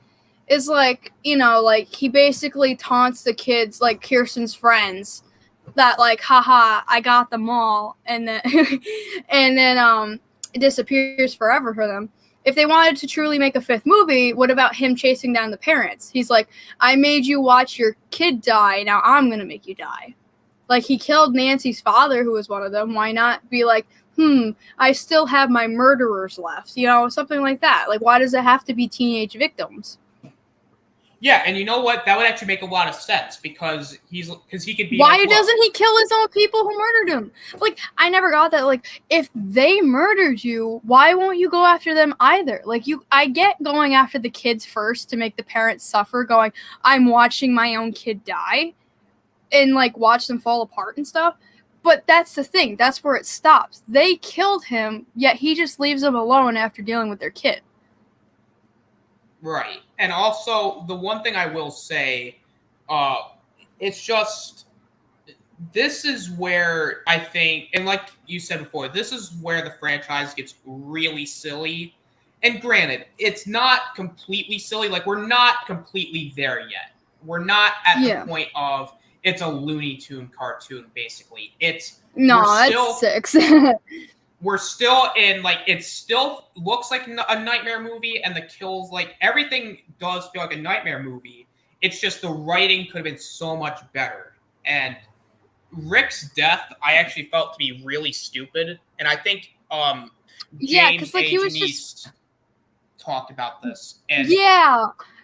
is, like, you know, like, he basically taunts the kids, like Kirsten's friends, that, like, haha, I got them all, and then it disappears forever for them. If they wanted to truly make a fifth movie, what about him chasing down the parents? He's like, I made you watch your kid die, now I'm gonna make you die. Like, he killed Nancy's father, who was one of them. Why not be like, I still have my murderers left, you know, something like that. Like, why does it have to be teenage victims? Yeah, and you know what? That would actually make a lot of sense, because he could be. Why doesn't he kill his own people who murdered him? Like, I never got that. Like, if they murdered you, why won't you go after them either? Like, I get going after the kids first to make the parents suffer, going, I'm watching my own kid die, and, like, watch them fall apart and stuff. But that's the thing. That's where it stops. They killed him, yet he just leaves them alone after dealing with their kid. Right. And also, the one thing I will say, it's just, this is where I think, and like you said before, this is where the franchise gets really silly. And granted, it's not completely silly. Like, we're not completely there yet. We're not at the point of, it's a Looney Tune cartoon, basically. It's 6. We're still in, like, it still looks like a nightmare movie, and the kills, like, everything does feel like a nightmare movie. It's just the writing could have been so much better. And Rick's death, I actually felt to be really stupid. And I think James and Janice talked about this. And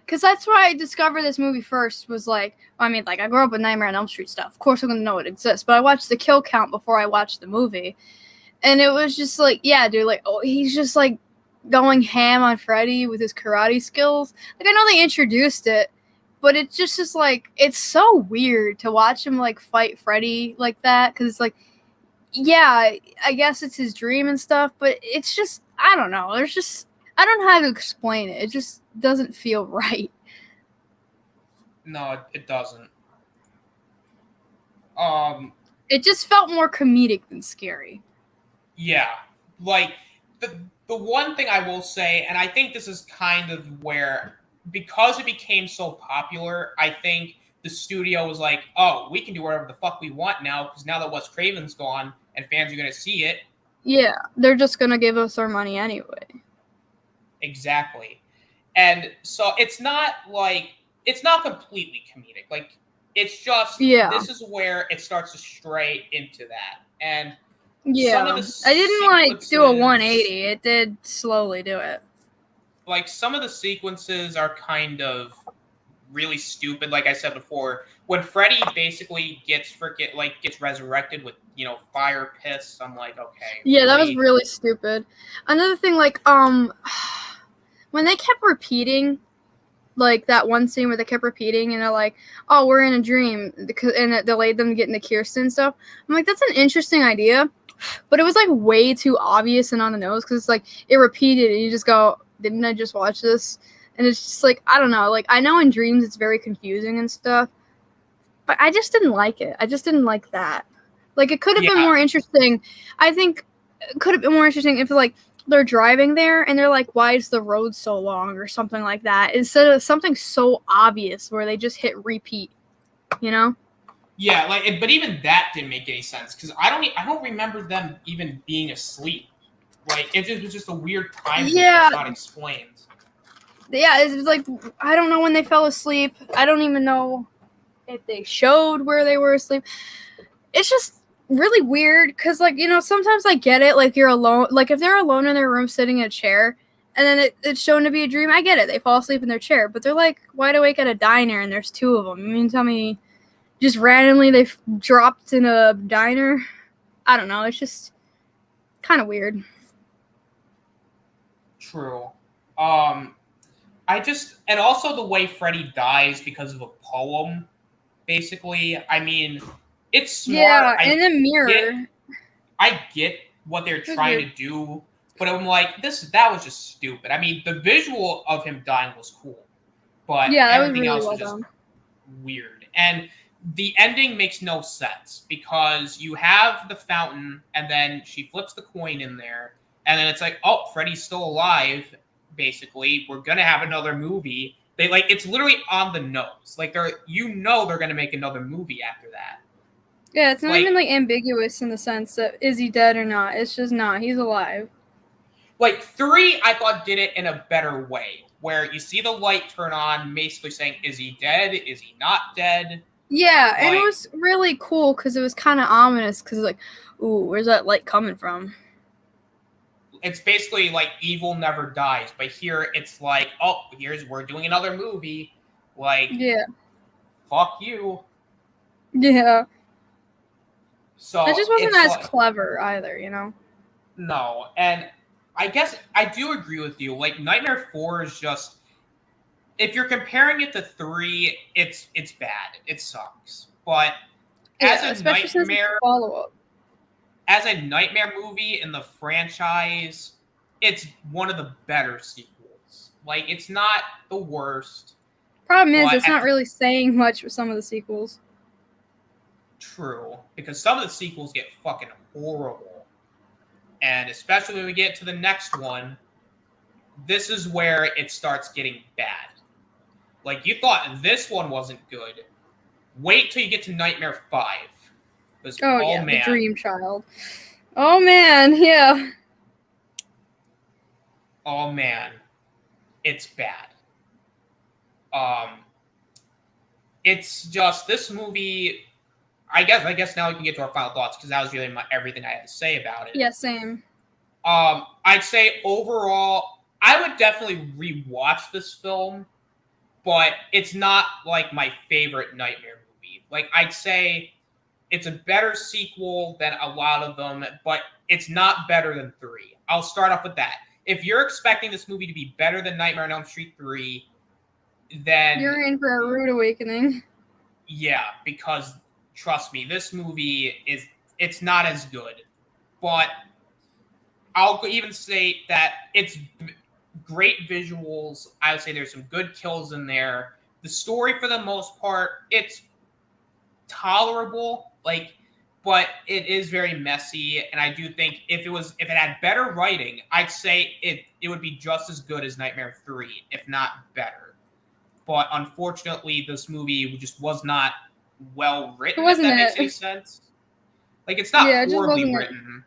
because that's where I discovered this movie first, was like, I mean, like, I grew up with Nightmare on Elm Street stuff. Of course I'm going to know it exists. But I watched the kill count before I watched the movie. And it was just like, yeah, dude, like, oh, he's just, like, going ham on Freddy with his karate skills. Like, I know they introduced it, but it just is, like, it's so weird to watch him, like, fight Freddy like that. Because it's like, yeah, I guess it's his dream and stuff, but it's just, I don't know. There's just, I don't know how to explain it. It just doesn't feel right. No, it doesn't. It just felt more comedic than scary. Yeah, like the one thing I will say, and I think this is kind of where, because it became so popular, I think the studio was like, oh, we can do whatever the fuck we want now, because now that Wes Craven's gone and fans are going to see it. Yeah, they're just gonna give us our money anyway. Exactly. And so it's not completely comedic. Like, it's just, this is where it starts to stray into that. And some of the I didn't do a 180. sequences- It did slowly do it. like, some of the sequences are kind of really stupid. Like I said before, when Freddy basically gets resurrected with, fire piss, I'm like, okay. Yeah, that was really? really stupid. Another thing, when they kept repeating, like that one scene where they kept repeating and they're like, oh, we're in a dream, and it delayed them getting the Kirsten stuff. I'm like, that's an interesting idea, but it was like way too obvious and on the nose, because it's like it repeated and you just go, didn't I just watch this? And it's just like, I don't know, like I know in dreams it's very confusing and stuff, but I just didn't like it. I just didn't like that. Like, it could have been more interesting. I think it could have been more interesting if, like, they're driving there and they're like, why is the road so long, or something like that, instead of something so obvious where they just hit repeat, Yeah, but even that didn't make any sense, because I don't remember them even being asleep. Like, it was just a weird time that's not explained. Yeah, it's like, I don't know when they fell asleep. I don't even know if they showed where they were asleep. It's just really weird, because, like, sometimes I get it, like, you're alone, like, if they're alone in their room sitting in a chair, and then it's shown to be a dream, I get it, they fall asleep in their chair, but they're, like, wide awake at a diner, and there's two of them. You mean tell me just randomly they dropped in a diner? I don't know, it's just kind of weird. True. And also the way Freddy dies because of a poem, basically, I mean, it's smart. Yeah, in a mirror. I get what they're trying to do, but I'm like, that was just stupid. I mean, the visual of him dying was cool, but everything else was just weird. And the ending makes no sense, because you have the fountain, and then she flips the coin in there, and then it's like, oh, Freddy's still alive, basically. We're going to have another movie. It's literally on the nose. Like, they're going to make another movie after that. Yeah, it's not even, like, ambiguous in the sense that, is he dead or not? It's just not. He's alive. Like, 3, I thought, did it in a better way, where you see the light turn on, basically saying, is he dead? Is he not dead? Yeah, and it was really cool, because it was kind of ominous, because, like, ooh, where's that light coming from? It's basically like evil never dies, but here it's like, oh, we're doing another movie. Like, yeah, fuck you. Yeah. So it just wasn't as clever either, No, and I guess I do agree with you. Like, Nightmare 4 is just, if you're comparing it to 3, it's bad. It sucks. But as a nightmare follow-up. As a nightmare movie in the franchise, it's one of the better sequels. Like, it's not the worst. Problem is, it's not really saying much with some of the sequels. True, because some of the sequels get fucking horrible. And especially when we get to the next one, this is where it starts getting bad. Like, you thought this one wasn't good. Wait till you get to Nightmare 5. Man. The Dream Child. Oh, man, yeah. Oh, man. It's bad. It's just, this movie, I guess now we can get to our final thoughts, because that was really everything I had to say about it. Yeah, same. I'd say overall, I would definitely rewatch this film, but it's not, like, my favorite nightmare movie. Like, I'd say it's a better sequel than a lot of them, but it's not better than 3. I'll start off with that. If you're expecting this movie to be better than Nightmare on Elm Street 3, then you're in for a rude awakening. Yeah, because trust me, this movie it's not as good. But I'll even say that it's great visuals. I would say there's some good kills in there. The story, for the most part, it's tolerable. Like, but it is very messy, and I do think if it had better writing, I'd say it would be just as good as Nightmare 3, if not better. But unfortunately, this movie just was not well written, if that makes any sense. Like, it's not Yeah, it just horribly wasn't written,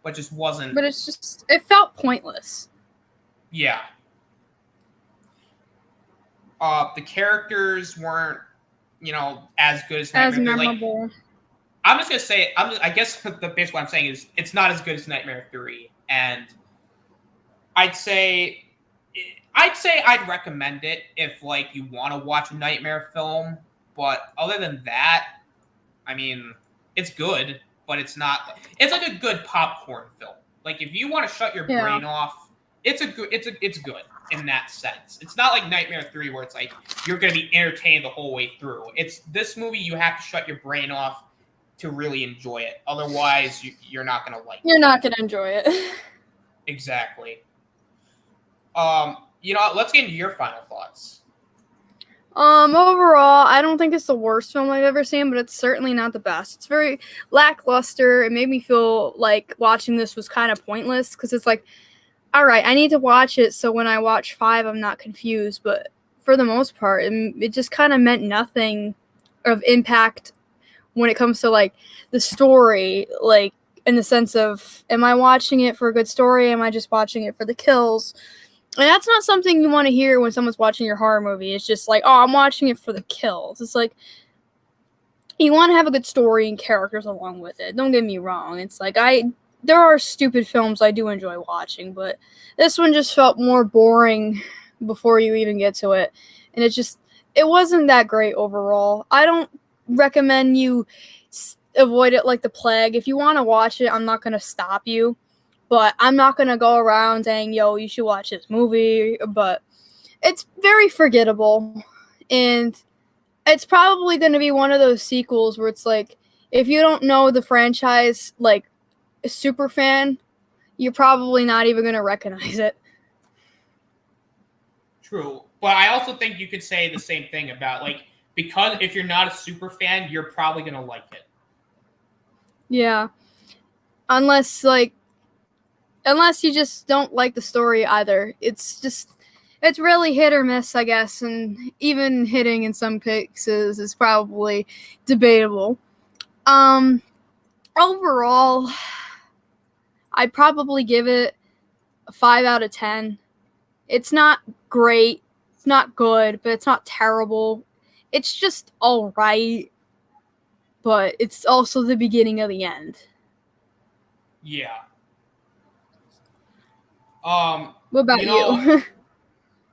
but just wasn't. But it's just, it felt pointless. Yeah. The characters weren't, as good as Nightmare 3. memorable. Like, I'm just gonna say, I guess the basically what I'm saying is it's not as good as Nightmare 3, and I'd say I'd recommend it if like you want to watch a nightmare film. But other than that, I mean, it's good, but it's not. It's like a good popcorn film. Like if you want to shut your brain off, it's good in that sense. It's not like Nightmare 3 where it's like you're gonna be entertained the whole way through. It's this movie you have to shut your brain off to really enjoy it. Otherwise, you're not gonna like it. You're not gonna enjoy it. Exactly. Let's get into your final thoughts. Overall, I don't think it's the worst film I've ever seen, but it's certainly not the best. It's very lackluster. It made me feel like watching this was kind of pointless because it's like, all right, I need to watch it so when I watch 5, I'm not confused. But for the most part, it just kind of meant nothing of impact when it comes to like the story, like in the sense of, am I watching it for a good story? Am I just watching it for the kills? And that's not something you want to hear when someone's watching your horror movie. It's just like, oh, I'm watching it for the kills. It's like, you want to have a good story and characters along with it. Don't get me wrong. It's like, there are stupid films I do enjoy watching, but this one just felt more boring before you even get to it. And it wasn't that great overall. I don't recommend you avoid it like the plague. If you want to watch it, I'm not going to stop you. But I'm not going to go around saying, yo, you should watch this movie. But it's very forgettable. And it's probably going to be one of those sequels where it's like, if you don't know the franchise, like a super fan, you're probably not even going to recognize it. True. But I also think you could say the same thing about, like, because if you're not a super fan, you're probably going to like it. Yeah. Unless you just don't like the story either. It's really hit or miss, I guess, and even hitting in some cases is probably debatable. Overall, I'd probably give it a 5 out of 10. It's not great, it's not good, but it's not terrible. It's just all right, but it's also the beginning of the end. Yeah. What about you?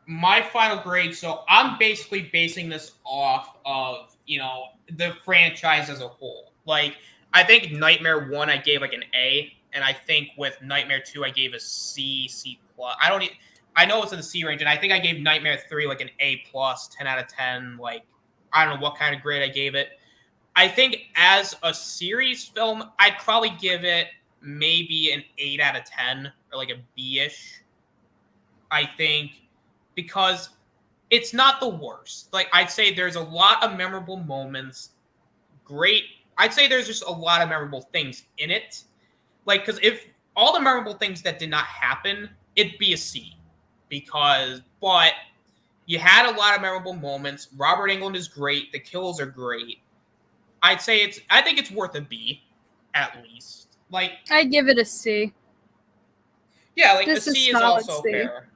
My final grade, so I'm basically basing this off of, the franchise as a whole. Like, I think Nightmare 1 I gave like an A, and I think with Nightmare 2 I gave a C+. I know it's in the C range, and I think I gave Nightmare 3 like an A+, 10 out of 10. Like, I don't know what kind of grade I gave it. I think as a series film, I'd probably give it maybe an 8 out of 10 or like a B-ish. I think because it's not the worst. Like, I'd say there's a lot of memorable moments. Great. I'd say there's just a lot of memorable things in it. Like, because if all the memorable things that did not happen, it'd be a C. But you had a lot of memorable moments. Robert Englund is great. The kills are great. I think it's worth a B, at least. Like, I'd give it a C. Yeah, like Just a C a is solid also C. fair.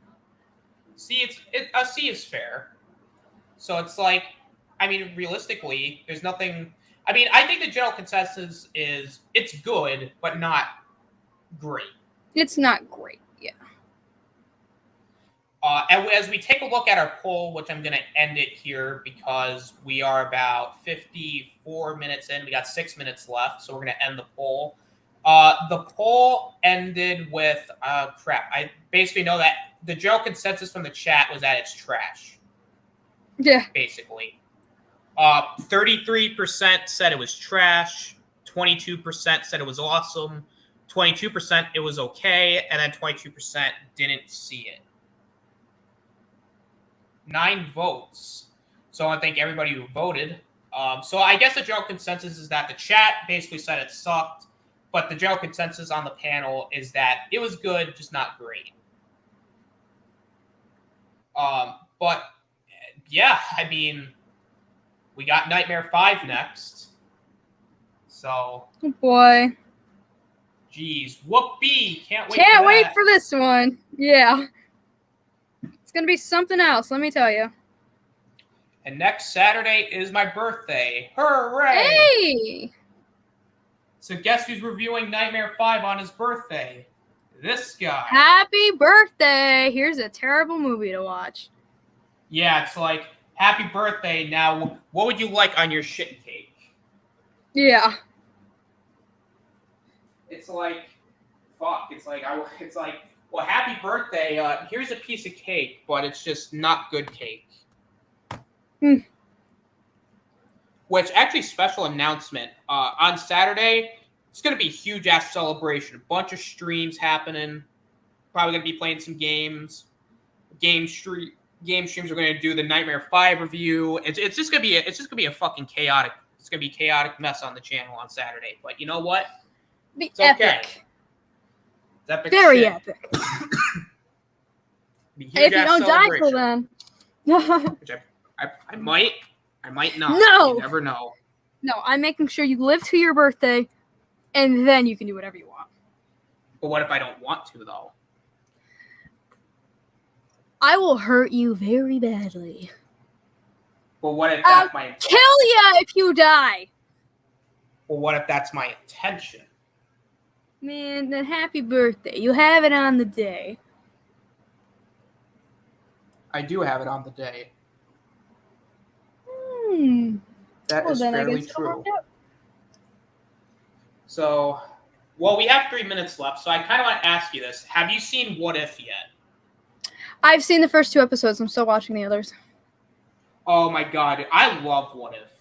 A C is fair. So it's like, I mean, realistically, there's nothing. I mean, I think the general consensus is it's good, but not great. It's not great, yeah. And as we take a look at our poll, which I'm going to end it here because we are about 54 minutes in. We got 6 minutes left, so we're going to end the poll. The poll ended with crap. I basically know that the general consensus from the chat was that it's trash. Yeah. Basically. 33% said it was trash. 22% said it was awesome. 22% it was okay. And then 22% didn't see it. 9 votes. So I want to thank everybody who voted. So I guess the general consensus is that the chat basically said it sucked, but the general consensus on the panel is that it was good, just not great. But yeah, I mean, we got Nightmare 5 next. So, Oh boy. geez, whoopee! Can't wait. Can't for wait that. for this one. Yeah. It's gonna be something else, let me tell you. And next Saturday is my birthday. Hooray! Hey! So guess who's reviewing Nightmare 5 on his birthday? This guy. Happy birthday! Here's a terrible movie to watch. Yeah, it's like, happy birthday. Now, what would you like on your shit cake? Yeah. It's like, fuck. It's like, well, happy birthday. Here's a piece of cake, but it's just not good cake. Which, actually, special announcement. On Saturday, it's going to be a huge-ass celebration. A bunch of streams happening. Probably going to be playing some games. Game streams are going to do the Nightmare 5 review. It's just going to be a fucking chaotic. It's going to be a chaotic mess on the channel on Saturday. But you know what? It's okay. epic. It's epic. Very shit. epic. If you don't die till then. Which I might not. No. You never know. No, I'm making sure you live to your birthday, and then you can do whatever you want. But what if I don't want to, though? I will hurt you very badly. But what if that's my intention? Kill ya if you die. Well, what if that's my intention? Man, then happy birthday. You have it on the day. I do have it on the day. That Well, is then I fairly guess it'll true. work out. So, well, we have 3 minutes left, so I kind of want to ask you this. Have you seen What If yet? I've seen the first 2 episodes. I'm still watching the others. Oh my god, I love What If.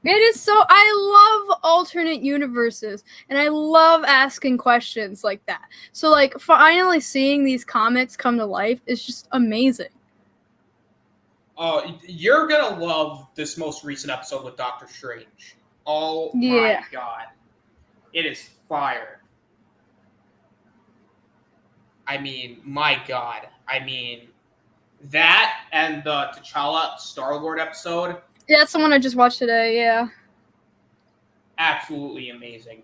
It is so... I love alternate universes, and I love asking questions like that. So, like, finally seeing these comics come to life is just amazing. Oh, you're gonna love this most recent episode with Doctor Strange. Oh my god. It is fire. I mean, my god. I mean, that and the T'Challa Star-Lord episode. Yeah, that's the one I just watched today, yeah. Absolutely amazing.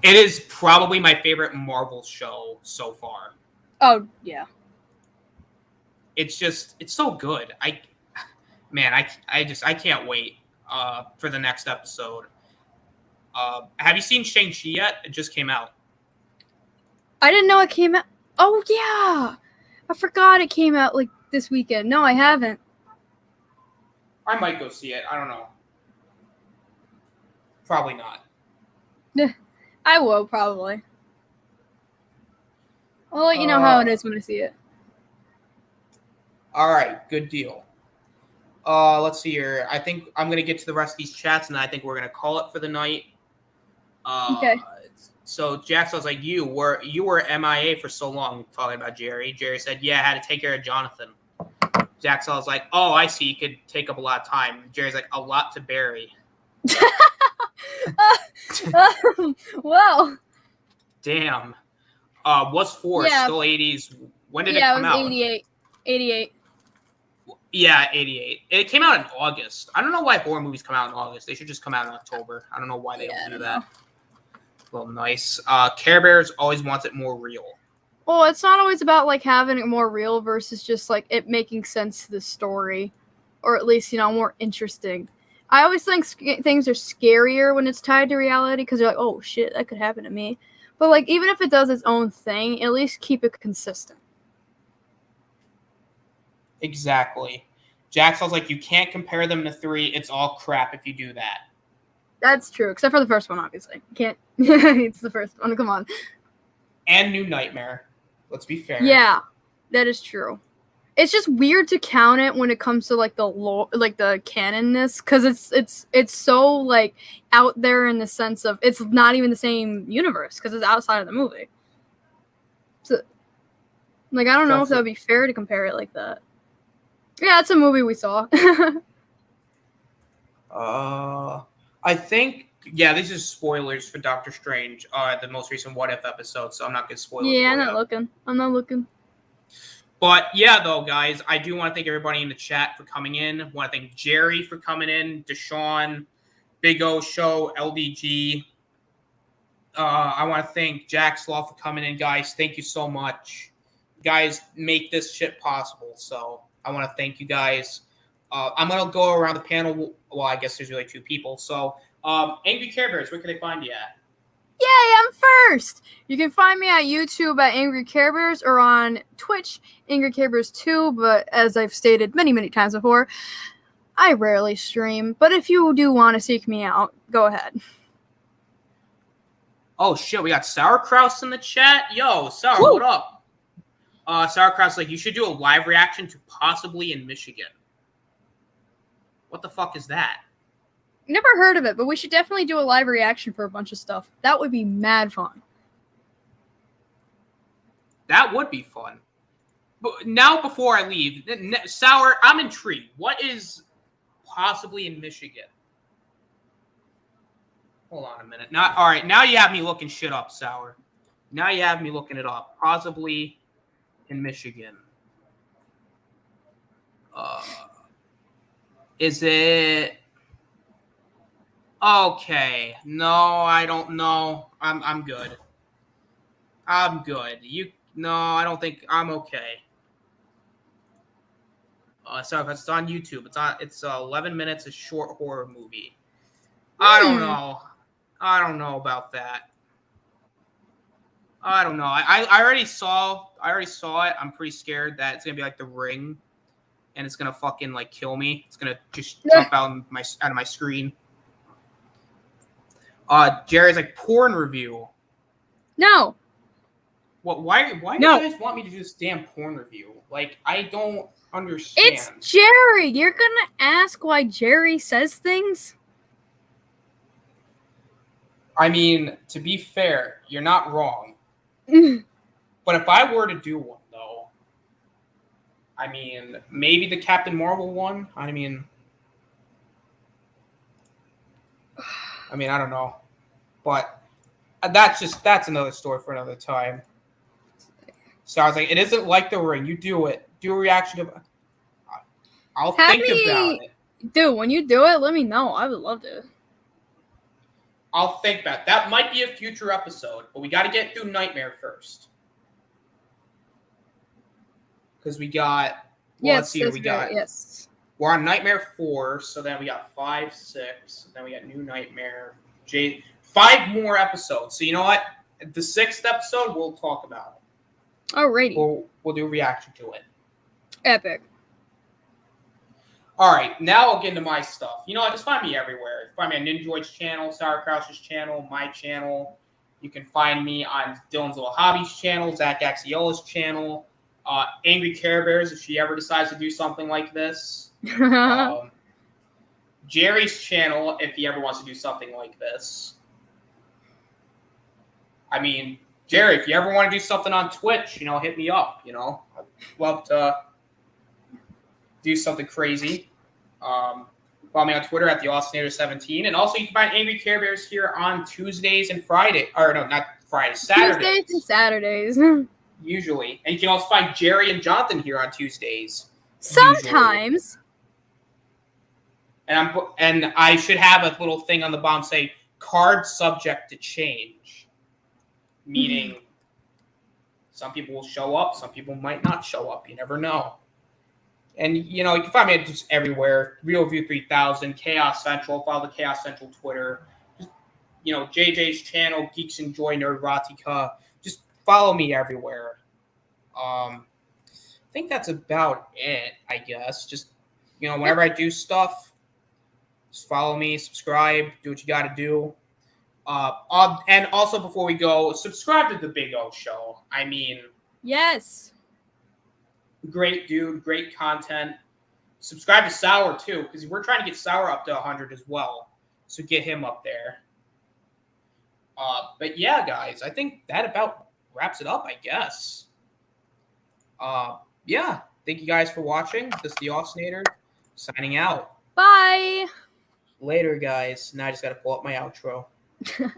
It is probably my favorite Marvel show so far. Oh, yeah. It's so good. I can't wait for the next episode. Have you seen Shang-Chi yet? It just came out. I didn't know it came out. Oh, yeah. I forgot it came out, like, this weekend. No, I haven't. I might go see it. I don't know. Probably not. I will, probably. I'll let you know how it is when I see it. All right, good deal. Let's see here. I think I'm going to get to the rest of these chats, and I think we're going to call it for the night. Okay. So Jax was like, you were MIA for so long talking about Jerry. Jerry said, yeah, I had to take care of Jonathan. Jax was like, oh, I see. You could take up a lot of time. Jerry's like, a lot to bury. Well. Damn. What's 4? Yeah. Still 80s. When did it come out? Yeah, it was 88. Yeah, 88. It came out in August. I don't know why horror movies come out in August. They should just come out in October. I don't know why they don't do that. Well, nice. CareBears always wants it more real. Well, it's not always about, like, having it more real versus just, like, it making sense to the story. Or at least, you know, more interesting. I always think things are scarier when it's tied to reality because you're like, oh, shit, that could happen to me. But, like, even if it does its own thing, at least keep it consistent. Exactly. Jax was like, you can't compare them to 3. It's all crap if you do that. That's true, except for the first one, obviously. Can't. It's the first one. Come on. And New Nightmare. Let's be fair. Yeah, that is true. It's just weird to count it when it comes to like the lore, like the canonness, because it's so like out there in the sense of it's not even the same universe because it's outside of the movie. So, like, I don't know if that would be fair to compare it like that. Yeah, it's a movie we saw. I think, yeah, these are spoilers for Doctor Strange, the most recent What If episode, so I'm not going to spoil it Yeah, for I'm not you. looking. I'm not looking. But yeah, though, guys, I do want to thank everybody in the chat for coming in. I want to thank Jerry for coming in, Deshaun, Big O Show, LDG. I want to thank Jack Slaw for coming in, guys. Thank you so much. You guys make this shit possible, so I want to thank you guys. I'm going to go around the panel. Well, I guess there's really two people. So, Angry CareBears, where can they find you at? Yay, I'm first! You can find me at YouTube at Angry CareBears or on Twitch, Angry CareBears 2, but as I've stated many, many times before, I rarely stream. But if you do want to seek me out, go ahead. Oh, shit, we got Sauerkraus in the chat. Yo, Sour, Woo! what up? Sauerkraus, like, you should do a live reaction to Possibly in Michigan. What the fuck is that? Never heard of it, but we should definitely do a live reaction for a bunch of stuff. That would be mad fun. That would be fun. But now, before I leave, Sour, I'm intrigued. What is Possibly in Michigan? Hold on a minute. All right, now you have me looking shit up, Sour. Now you have me looking it up. Possibly in Michigan. Is it... Okay. No, I don't know. I'm good. I'm good. No, I don't think I'm okay. So it's on YouTube. It's 11 minutes, a short horror movie. I don't know. I don't know about that. I don't know. I already saw it. I'm pretty scared that it's gonna be like The Ring, and it's gonna fucking like kill me. It's gonna just jump out of my screen. Jerry's like porn review. No. What? Why No. do you guys want me to do this damn porn review? Like, I don't understand. It's Jerry. You're gonna ask why Jerry says things? I mean, to be fair, you're not wrong. But if I were to do one, though, I mean, maybe the Captain Marvel one. I mean, I don't know, but that's another story for another time. So I was like, it isn't like The Ring. You do it. Do a reaction to. I'll think about it. Dude, when you do it, let me know. I would love to. I'll think about it. That might be a future episode, but we got to get through Nightmare first. Because we got. Well, let's see what we got. Yes. We're on Nightmare 4, so then we got 5, 6, then we got New Nightmare. 5 more episodes. So you know what? The 6th episode, we'll talk about it. Alrighty. We'll do a reaction to it. Epic. All right, now I'll get into my stuff. You know what? Just find me everywhere. Find me on Ninjoid's channel, Sour Crouch's channel, my channel. You can find me on Dylan's Little Hobbies channel, Zach Axiola's channel, Angry CareBears if she ever decides to do something like this. Jerry's channel if he ever wants to do something like this. I mean, Jerry, if you ever want to do something on Twitch, hit me up. I'd love to do something crazy. Follow me on Twitter at the Austinator 17, and also you can find Angry CareBears here on Tuesdays and Friday, or no, not Friday, Saturdays. Tuesdays and Saturdays. Usually, and you can also find Jerry and Jonathan here on Tuesdays. Sometimes. Usually. And I should have a little thing on the bottom say card subject to change, meaning some people will show up, some people might not show up. You never know. And, you can find me just everywhere. RealView 3000, Chaos Central. Follow the Chaos Central Twitter. Just, JJ's channel, Geeks Enjoy Nerdrotica. Just follow me everywhere. I think that's about it, I guess. Just, whenever I do stuff, just follow me, subscribe, do what you got to do. And also, before we go, subscribe to The Big O Show. I mean... Yes. Great dude, great content. Subscribe to Sour too, because we're trying to get Sour up to 100 as well. So get him up there. But yeah, guys, I think that about wraps it up, I guess. Yeah, thank you guys for watching. This is the Austinator signing out. Bye. Later, guys. Now I just gotta pull up my outro. And